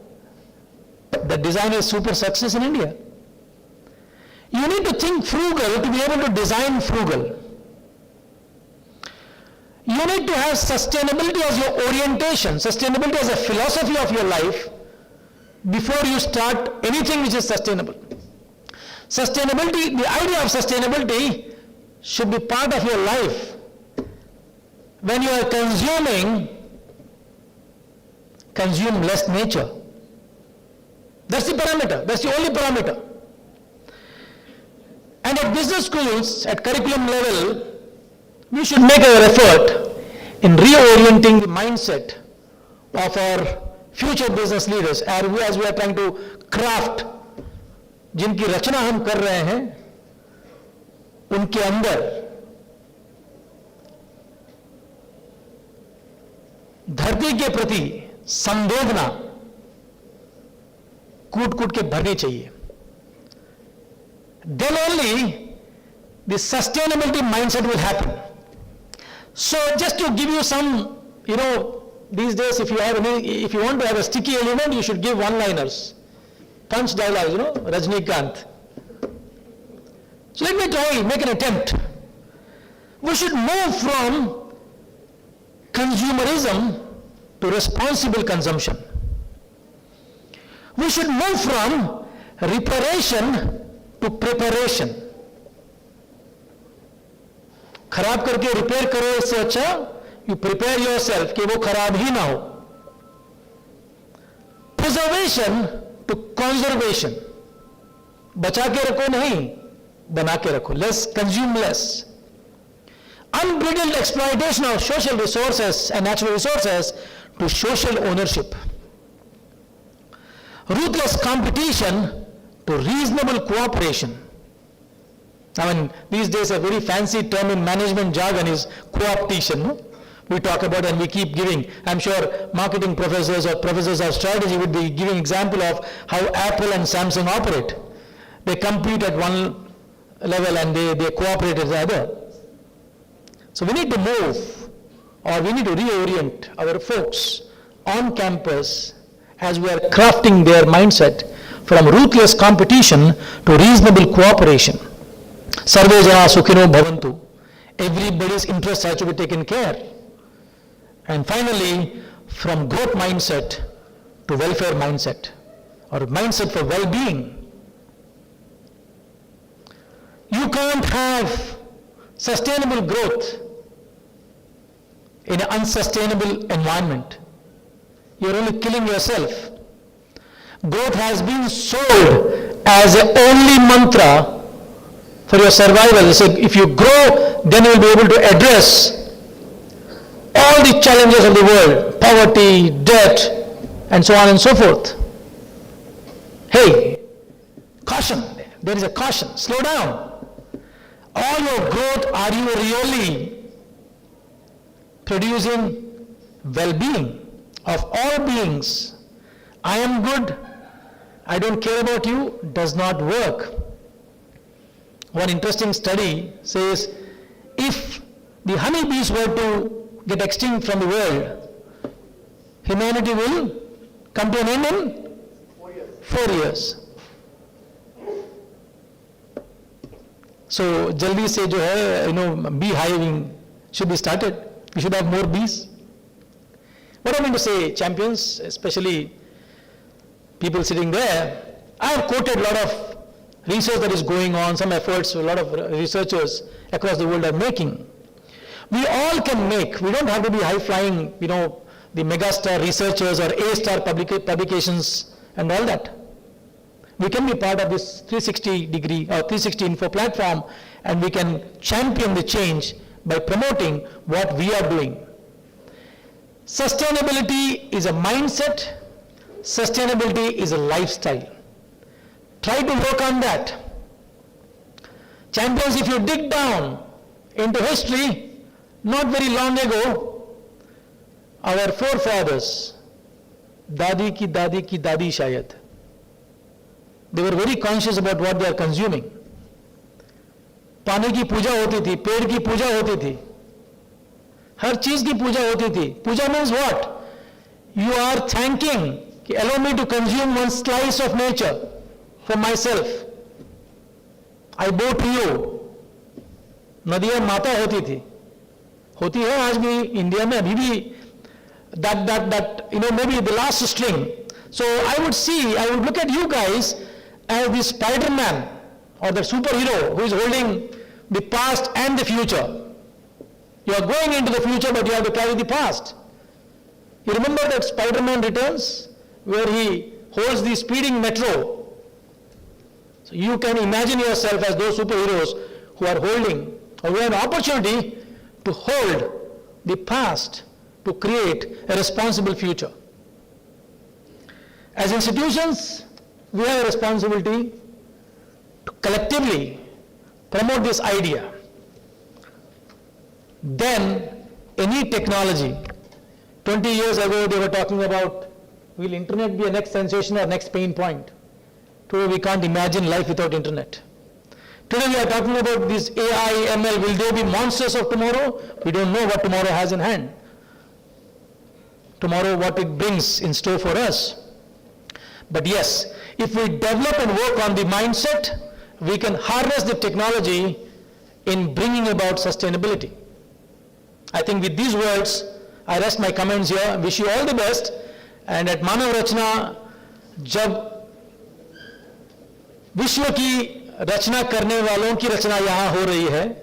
the design is super success in India. You need to think frugal to be able to design frugal. You need to have sustainability as your orientation, sustainability as a philosophy of your life before you start anything which is sustainable. Sustainability, the idea of sustainability should be part of your life. When you are consuming, consume less nature. That's the parameter, that's the only parameter. And at business schools, at curriculum level, we should make our effort in reorienting the mindset of our future business leaders as we are trying to craft, जिनकी रचना हम कर रहे हैं, उनके अंदर धरती के प्रति संवेदना कूट-कूट के भरनी चाहिए. Then only the sustainability mindset will happen. So just to give you some, these days if you want to have a sticky element, you should give one-liners. Punch dialogues, Rajnikant. So let me make an attempt. We should move from consumerism to responsible consumption. We should move from reparation to preparation. खराब करके repair करो, इससे अच्छा you prepare yourself कि वो खराब ही ना हो. Preservation to conservation. बचा के रखो नहीं, बना के रखो. Less, consume less. Unbridled exploitation of social resources and natural resources to social ownership. Ruthless competition to reasonable cooperation. I mean, these days a very fancy term in management jargon is co-optation. No? We talk about and we keep giving. I'm sure marketing professors or professors of strategy would be giving example of how Apple and Samsung operate. They compete at one level and they cooperate at the other. So we need to move, or we need to reorient our folks on campus as we are crafting their mindset from ruthless competition to reasonable cooperation. Sarve jana sukhino bhavantu. Everybody's interests have to be taken care. And finally, from growth mindset to welfare mindset, or mindset for well-being. You can't have sustainable growth in an unsustainable environment. You're only killing yourself. Growth has been sold as the only mantra for your survival. They say if you grow, then you'll be able to address all the challenges of the world, poverty, debt, and so on and so forth. Hey, caution, there is a caution, slow down. All your growth, are you really producing well-being of all beings? I am good, I don't care about you, does not work. One interesting study says, if the honeybees were to get extinct from the world, humanity will come to an end in 4 years. So, jaldi se jo hai, bee hiving should be started. We should have more bees. What I mean to say, champions, especially people sitting there, I have quoted a lot of research that is going on, some efforts a lot of researchers across the world are making. We all can make, we don't have to be high-flying, the mega-star researchers or A-star publications and all that. We can be part of this 360-degree or 360 info platform, and we can champion the change by promoting what we are doing. Sustainability is a mindset, sustainability is a lifestyle. Try to work on that. Champions, if you dig down into history, not very long ago, our forefathers, Dadi ki dadi shayad, they were very conscious about what they are consuming. पानी की पूजा होती थी, पेड़ की पूजा होती थी, हर चीज की पूजा होती थी. पूजा means what? You are thanking, allow me to consume one slice of nature for myself. I bow to you. नदियां माता होती थी, होती है आज भी इंडिया में अभी भी that maybe the last string. So I would look at you guys as the Spider-Man or the superhero who is holding the past and the future. You are going into the future, but you have to carry the past. You remember that Spider-Man Returns, where he holds the speeding metro. So you can imagine yourself as those superheroes who are holding, or who have an opportunity to hold the past to create a responsible future. As institutions, we have a responsibility to collectively promote this idea. Then, any technology, 20 years ago they were talking about, will internet be a next sensation or next pain point? Today we can't imagine life without internet. Today we are talking about this AI, ML, will they be monsters of tomorrow? We don't know what tomorrow has in hand. Tomorrow what it brings in store for us. But yes, if we develop and work on the mindset, we can harness the technology in bringing about sustainability. I think with these words, I rest my comments here. Wish you all the best. And at Manav Rachna, जब विश्व की रचना करने वालों की रचना यहाँ हो रही है,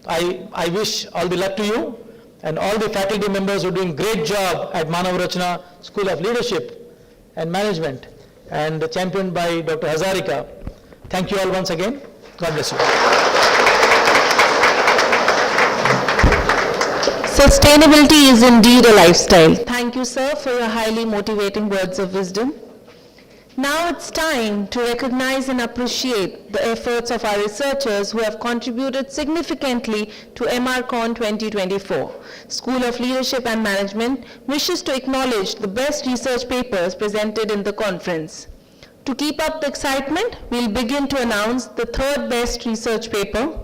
I wish all the luck to you and all the faculty members who are doing great job at Manav Rachna School of Leadership and Management and championed by Dr. Hazarika. Thank you all once again. God bless you. Sustainability is indeed a lifestyle. Thank you, sir, for your highly motivating words of wisdom. Now it's time to recognize and appreciate the efforts of our researchers who have contributed significantly to MRCON 2024. School of Leadership and Management wishes to acknowledge the best research papers presented in the conference. To keep up the excitement, we'll begin to announce the third best research paper.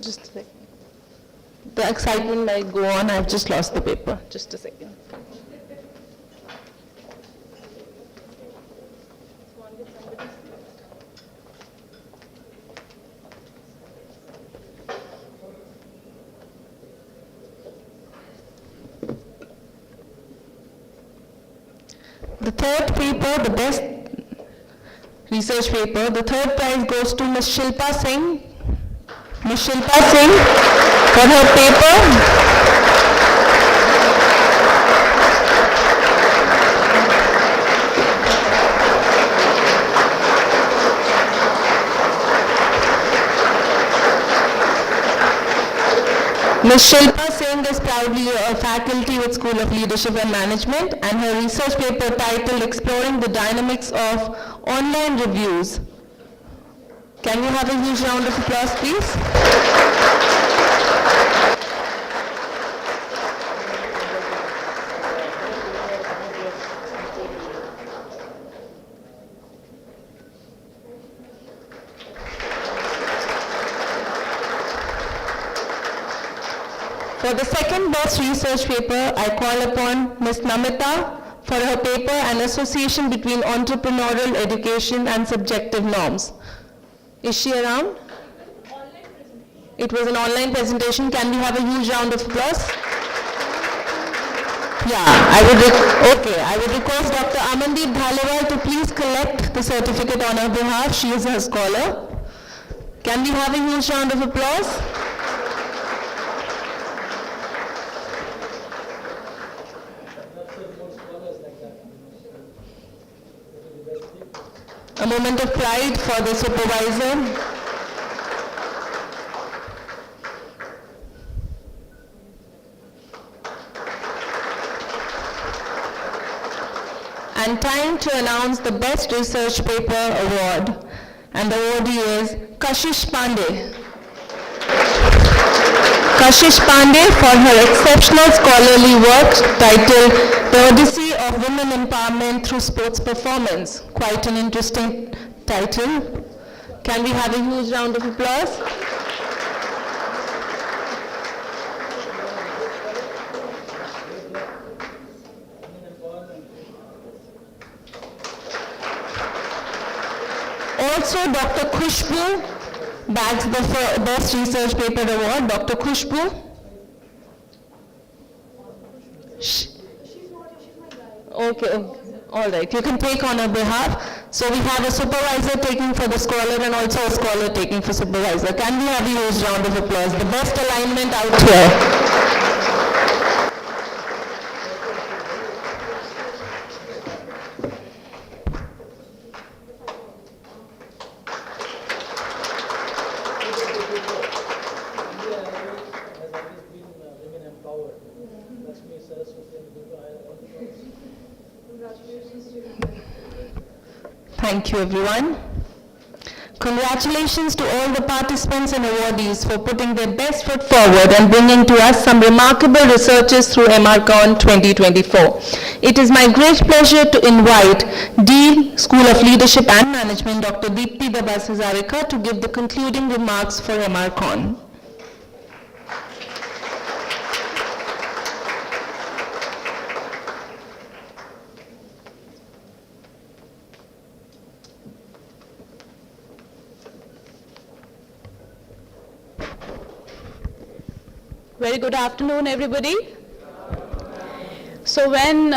Just a second. The excitement might go on. I've just lost the paper. Just a second. The third paper, the best research paper, the third prize goes to Ms. Shilpa Singh. Ms. Shilpa Singh for her paper. Ms. Shilpa Singh is proudly a faculty with School of Leadership and Management, and her research paper titled Exploring the Dynamics of Online Reviews. Can we have a huge round of applause, please? For the second best research paper, I call upon Ms. Namita for her paper, An Association Between Entrepreneurial Education and Subjective Norms. Is she around? It was an online presentation. Can we have a huge round of applause? Yeah, I would request Dr. Amandeep Dhalewal to please collect the certificate on her behalf. She is her scholar. Can we have a huge round of applause? A moment of pride for the supervisor. And time to announce the Best Research Paper Award. And the awardee is Kashish Pandey. Kashish Pandey for her exceptional scholarly work titled The Odyssey of Women Empowerment Through Sports Performance. Quite an interesting title. Can we have a huge round of applause? Also, Dr. Khushbu bags the Best Research Paper Award. Dr. Khushbu. Okay, all right. You can take on her behalf. So we have a supervisor taking for the scholar and also a scholar taking for supervisor. Can we have a huge round of applause? The best alignment out here. Thank you, everyone. Congratulations to all the participants and awardees for putting their best foot forward and bringing to us some remarkable researches through MRCON 2024. It is my great pleasure to invite Dean, School of Leadership and Management, Dr. Deepti Dabas Hazarika, to give the concluding remarks for MRCON. Very good afternoon, everybody. So when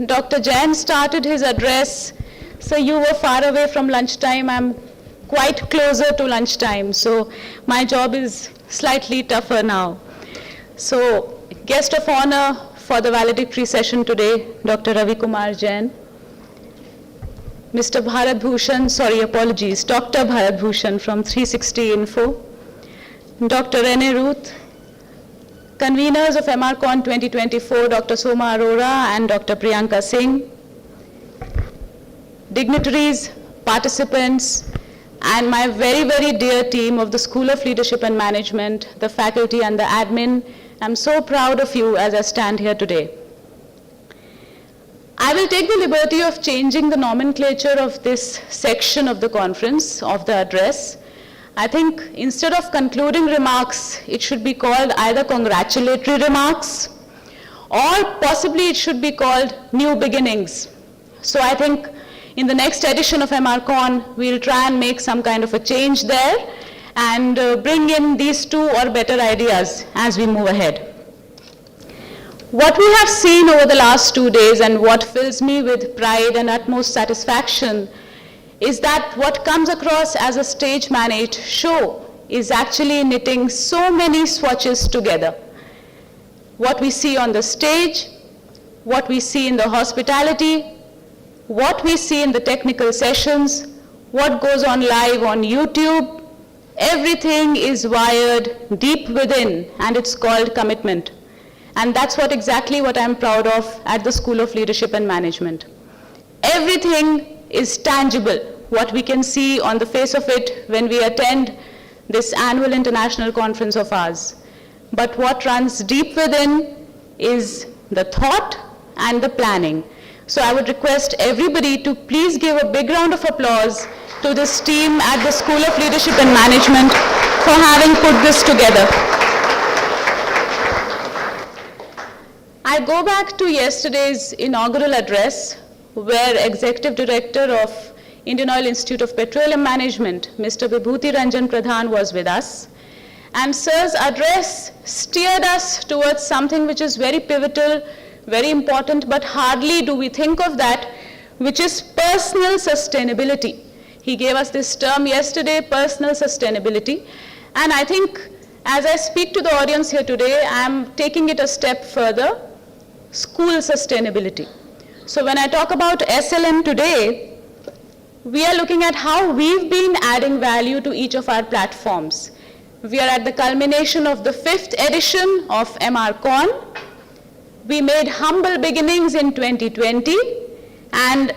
Dr. Jain started his address, so you were far away from lunchtime. I'm quite closer to lunchtime, so my job is slightly tougher now. So guest of honor for the valedictory session today, Dr. Ravi Kumar Jain. Mr. Bharat Bhushan, Dr. Bharat Bhushan from 360 Info. Dr. Rene Ruth. Conveners of MRCON 2024, Dr. Soma Arora and Dr. Priyanka Singh. Dignitaries, participants, and my very, very dear team of the School of Leadership and Management, the faculty and the admin. I'm so proud of you as I stand here today. I will take the liberty of changing the nomenclature of this section of the conference, of the address. I think instead of concluding remarks, it should be called either congratulatory remarks or possibly it should be called new beginnings. So I think in the next edition of MRCON, we'll try and make some kind of a change there and bring in these two or better ideas as we move ahead. What we have seen over the last 2 days and what fills me with pride and utmost satisfaction is that what comes across as a stage-managed show is actually knitting so many swatches together. What we see on the stage, what we see in the hospitality, what we see in the technical sessions, what goes on live on YouTube, everything is wired deep within, and it's called commitment. And that's exactly what I'm proud of at the School of Leadership and Management. Everything is tangible, what we can see on the face of it when we attend this annual international conference of ours. But what runs deep within is the thought and the planning. So I would request everybody to please give a big round of applause to this team at the School of Leadership and Management for having put this together. I go back to yesterday's inaugural address where Executive Director of Indian Oil Institute of Petroleum Management, Mr. Vibhuti Ranjan Pradhan was with us. And Sir's address steered us towards something which is very pivotal, very important, but hardly do we think of that, which is personal sustainability. He gave us this term yesterday, personal sustainability. And I think as I speak to the audience here today, I'm taking it a step further, school sustainability. So when I talk about SLM today, we are looking at how we've been adding value to each of our platforms. We are at the culmination of the 5th edition of MRCON. We made humble beginnings in 2020, and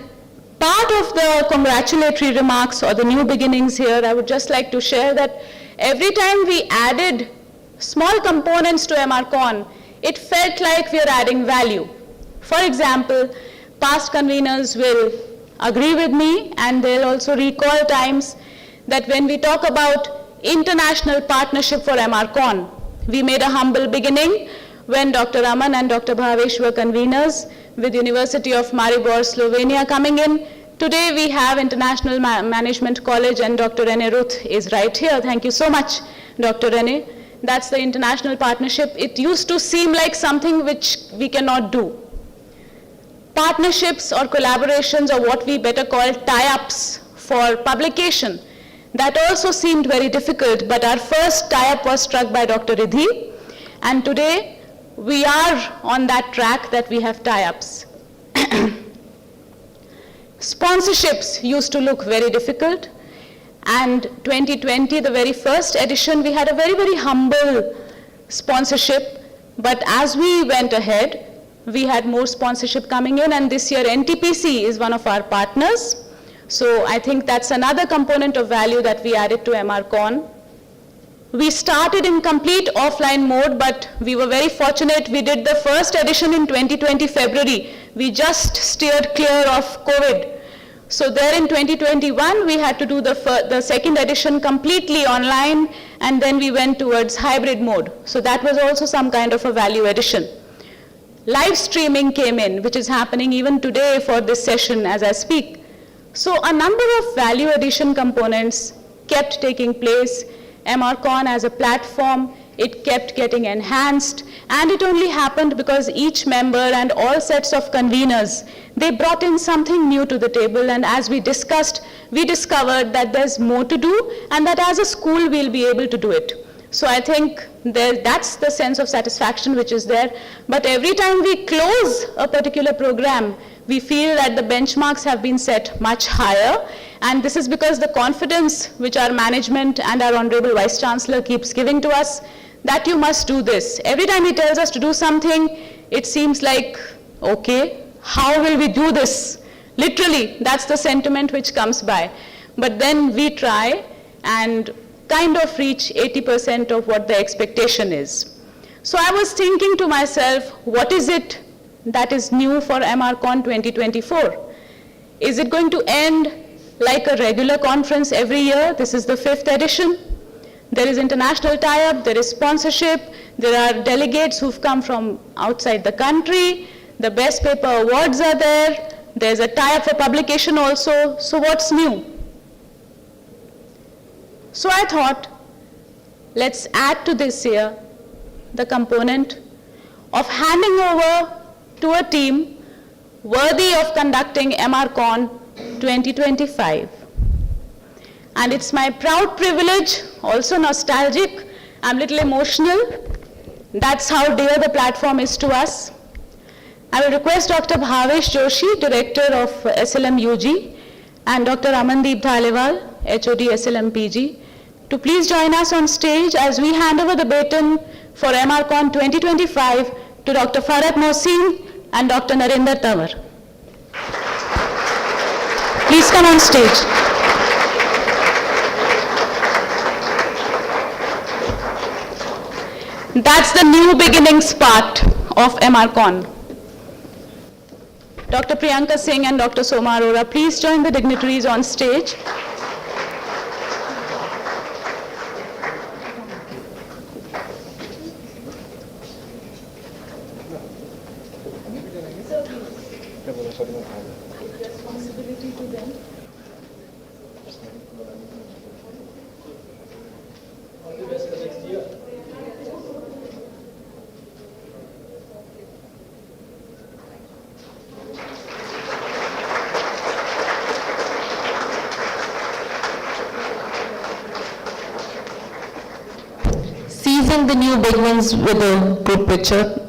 part of the congratulatory remarks or the new beginnings here, I would just like to share that every time we added small components to MRCON, it felt like we are adding value. For example, past conveners will agree with me, and they'll also recall times that when we talk about international partnership for MRCON, we made a humble beginning when Dr. Aman and Dr. Bhavesh were conveners with University of MRIIRS, Slovenia coming in. Today we have International Management College and Dr. Rene Ruth is right here. Thank you so much, Dr. Rene. That's the international partnership. It used to seem like something which we cannot do. Partnerships or collaborations, or what we better call tie-ups for publication, that also seemed very difficult, but our first tie-up was struck by Dr. Ridhi, and today we are on that track that we have tie-ups. Sponsorships used to look very difficult, and 2020, the very first edition, we had a very, very humble sponsorship, but as we went ahead, we had more sponsorship coming in, and this year NTPC is one of our partners. So I think that's another component of value that we added to MRCON. We started in complete offline mode, but we were very fortunate. We did the first edition in 2020 February. We just steered clear of COVID. So there in 2021, we had to do the second edition completely online, and then we went towards hybrid mode. So that was also some kind of a value addition. Live streaming came in, which is happening even today for this session as I speak. So a number of value addition components kept taking place. MRCON as a platform it kept getting enhanced, and it only happened because each member and all sets of conveners, they brought in something new to the table, and as we discussed, we discovered that there's more to do, and that as a school we'll be able to do it. So I think that's the sense of satisfaction which is there. But every time we close a particular program, we feel that the benchmarks have been set much higher, and this is because the confidence which our management and our Honorable Vice Chancellor keeps giving to us, that you must do this. Every time he tells us to do something, it seems like, okay, how will we do this? Literally, that's the sentiment which comes by. But then we try and kind of reach 80% of what the expectation is. So I was thinking to myself, what is it that is new for MRCON 2024? Is it going to end like a regular conference every year? This is the 5th edition. There is international tie-up, there is sponsorship, there are delegates who've come from outside the country, the best paper awards are there, there's a tie-up for publication also, so what's new? So I thought, let's add to this year the component of handing over to a team worthy of conducting MRCON 2025. And it's my proud privilege, also nostalgic, I'm a little emotional. That's how dear the platform is to us. I will request Dr. Bhavesh Joshi, Director of SLM UG, and Dr. Amandeep Dhalewal, HOD SLM PG, to please join us on stage as we hand over the baton for MRCON 2025 to Dr. Farhat Mohsin and Dr. Narinder Tanwar. Please come on stage. That's the new beginnings part of MRCON. Dr. Priyanka Singh and Dr. Soma Arora, please join the dignitaries on stage. Seizing the new beginnings with a good picture.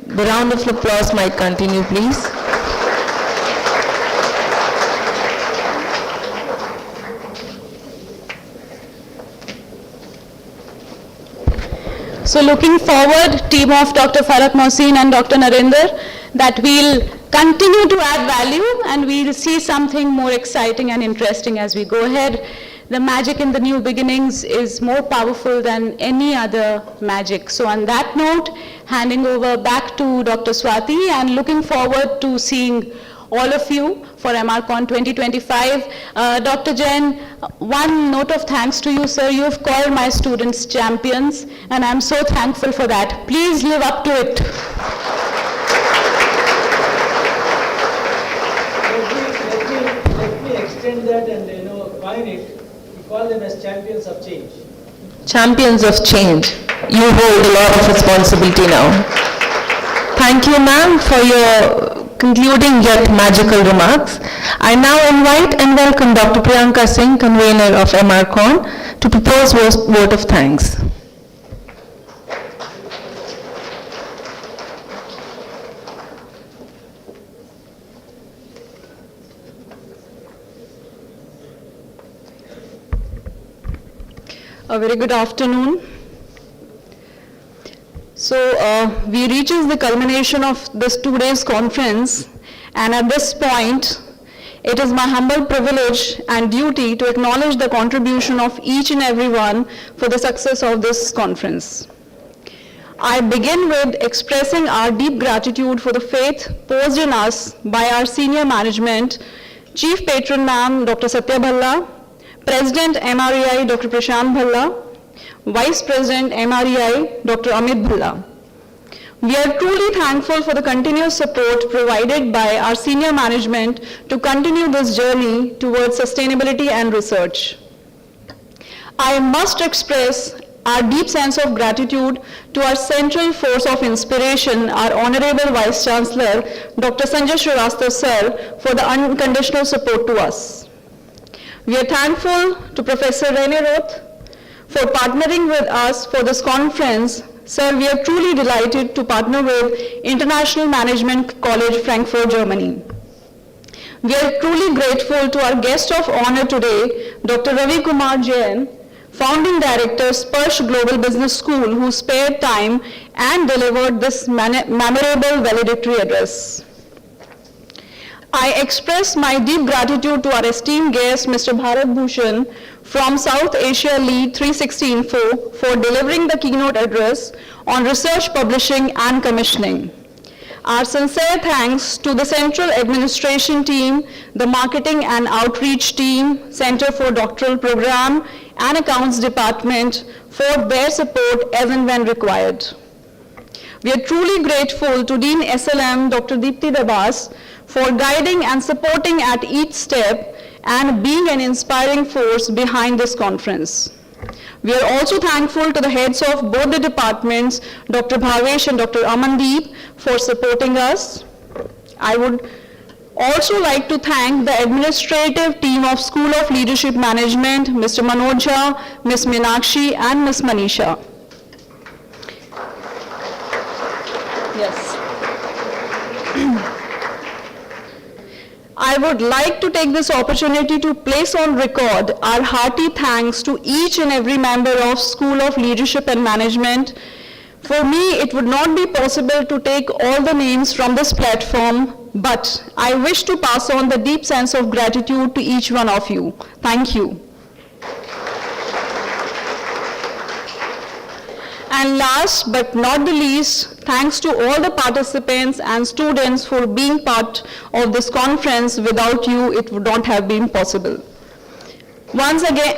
The round of applause might continue, please. So looking forward, team of Dr. Farhat Mohsin and Dr. Narinder, that we'll continue to add value and we'll see something more exciting and interesting as we go ahead. The magic in the new beginnings is more powerful than any other magic. So on that note, handing over back to Dr. Swati and looking forward to seeing all of you for MRCON 2025. Dr. Jain, one note of thanks to you, sir. You have called my students champions, and I'm so thankful for that. Please live up to it. Let me extend that and coin it. We call them as champions of change. Champions of change. You hold a lot of responsibility now. Thank you, ma'am, for your concluding yet magical remarks. I now invite and welcome Dr. Priyanka Singh, convener of MRCON, to propose vote of thanks. A very good afternoon. So we reaches the culmination of this 2 days conference, and at this point it is my humble privilege and duty to acknowledge the contribution of each and every one for the success of this conference. I begin with expressing our deep gratitude for the faith posed in us by our senior management, Chief Patron Ma'am Dr. Satya Bhalla, President MRII Dr. Prashant Bhalla, Vice President MRII Dr. Amit Bhalla. We are truly thankful for the continuous support provided by our senior management to continue this journey towards sustainability and research. I must express our deep sense of gratitude to our central force of inspiration, our Honorable Vice Chancellor, Dr. Sanjay Srivastava Sir, for the unconditional support to us. We are thankful to Professor Rene Roth for partnering with us for this conference. Sir, we are truly delighted to partner with International Management College, Frankfurt, Germany. We are truly grateful to our guest of honor today, Dr. Ravi Kumar Jain, Founding Director, Sparsh Global Business School, who spared time and delivered this memorable valedictory address. I express my deep gratitude to our esteemed guest, Mr. Bharat Bhushan, from South Asia Lead 360 Info for delivering the keynote address on research, publishing, and commissioning. Our sincere thanks to the Central Administration team, the Marketing and Outreach team, Center for Doctoral Program, and Accounts Department for their support as and when required. We are truly grateful to Dean SLM, Dr. Deepti Dabas, for guiding and supporting at each step and being an inspiring force behind this conference. We are also thankful to the heads of both the departments, Dr. Bhavesh and Dr. Amandeep, for supporting us. I would also like to thank the administrative team of School of Leadership Management, Mr. Manoj Jha, Ms. Meenakshi, and Ms. Manisha. Yes. I would like to take this opportunity to place on record our hearty thanks to each and every member of School of Leadership and Management. For me, it would not be possible to take all the names from this platform, but I wish to pass on the deep sense of gratitude to each one of you. Thank you. And last but not the least, thanks to all the participants and students for being part of this conference. Without you, it would not have been possible. Once again,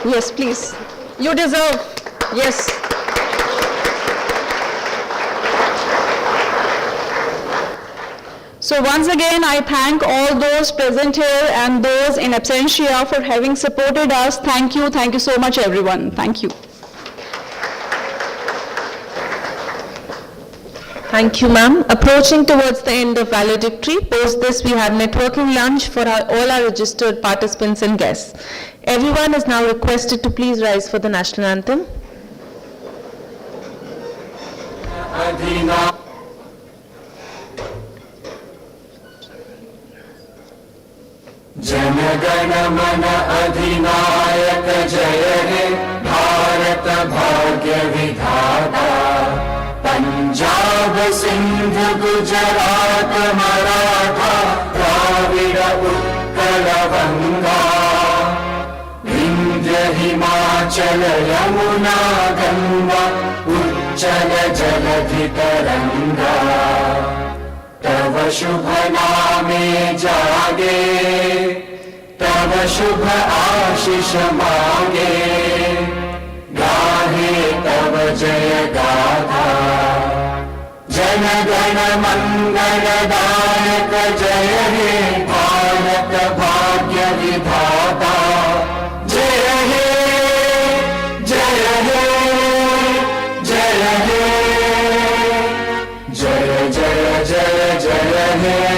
yes, please. You deserve, yes. So once again, I thank all those present here and those in absentia for having supported us. Thank you so much, everyone. Thank you. Thank you, ma'am. Approaching towards the end of valedictory, post this we have networking lunch for all our registered participants and guests. Everyone is now requested to please rise for the national anthem. Jana mana adhinayak jaya he Bharat bhagya vidhata Punjab Sindh Gujarat Maratha Dravida Utkala Vanga Vindhya Himachal Yamuna Ganga Uchchal Jaladhi Taranga तव शुभ नामे जागे तव शुभ आशीष मांगे गाहे तव जय गाथा जन गण मंगल दायक जय हे भारत भाग्य विधाता जय हे जय हे जय हे जय जय जय जय हे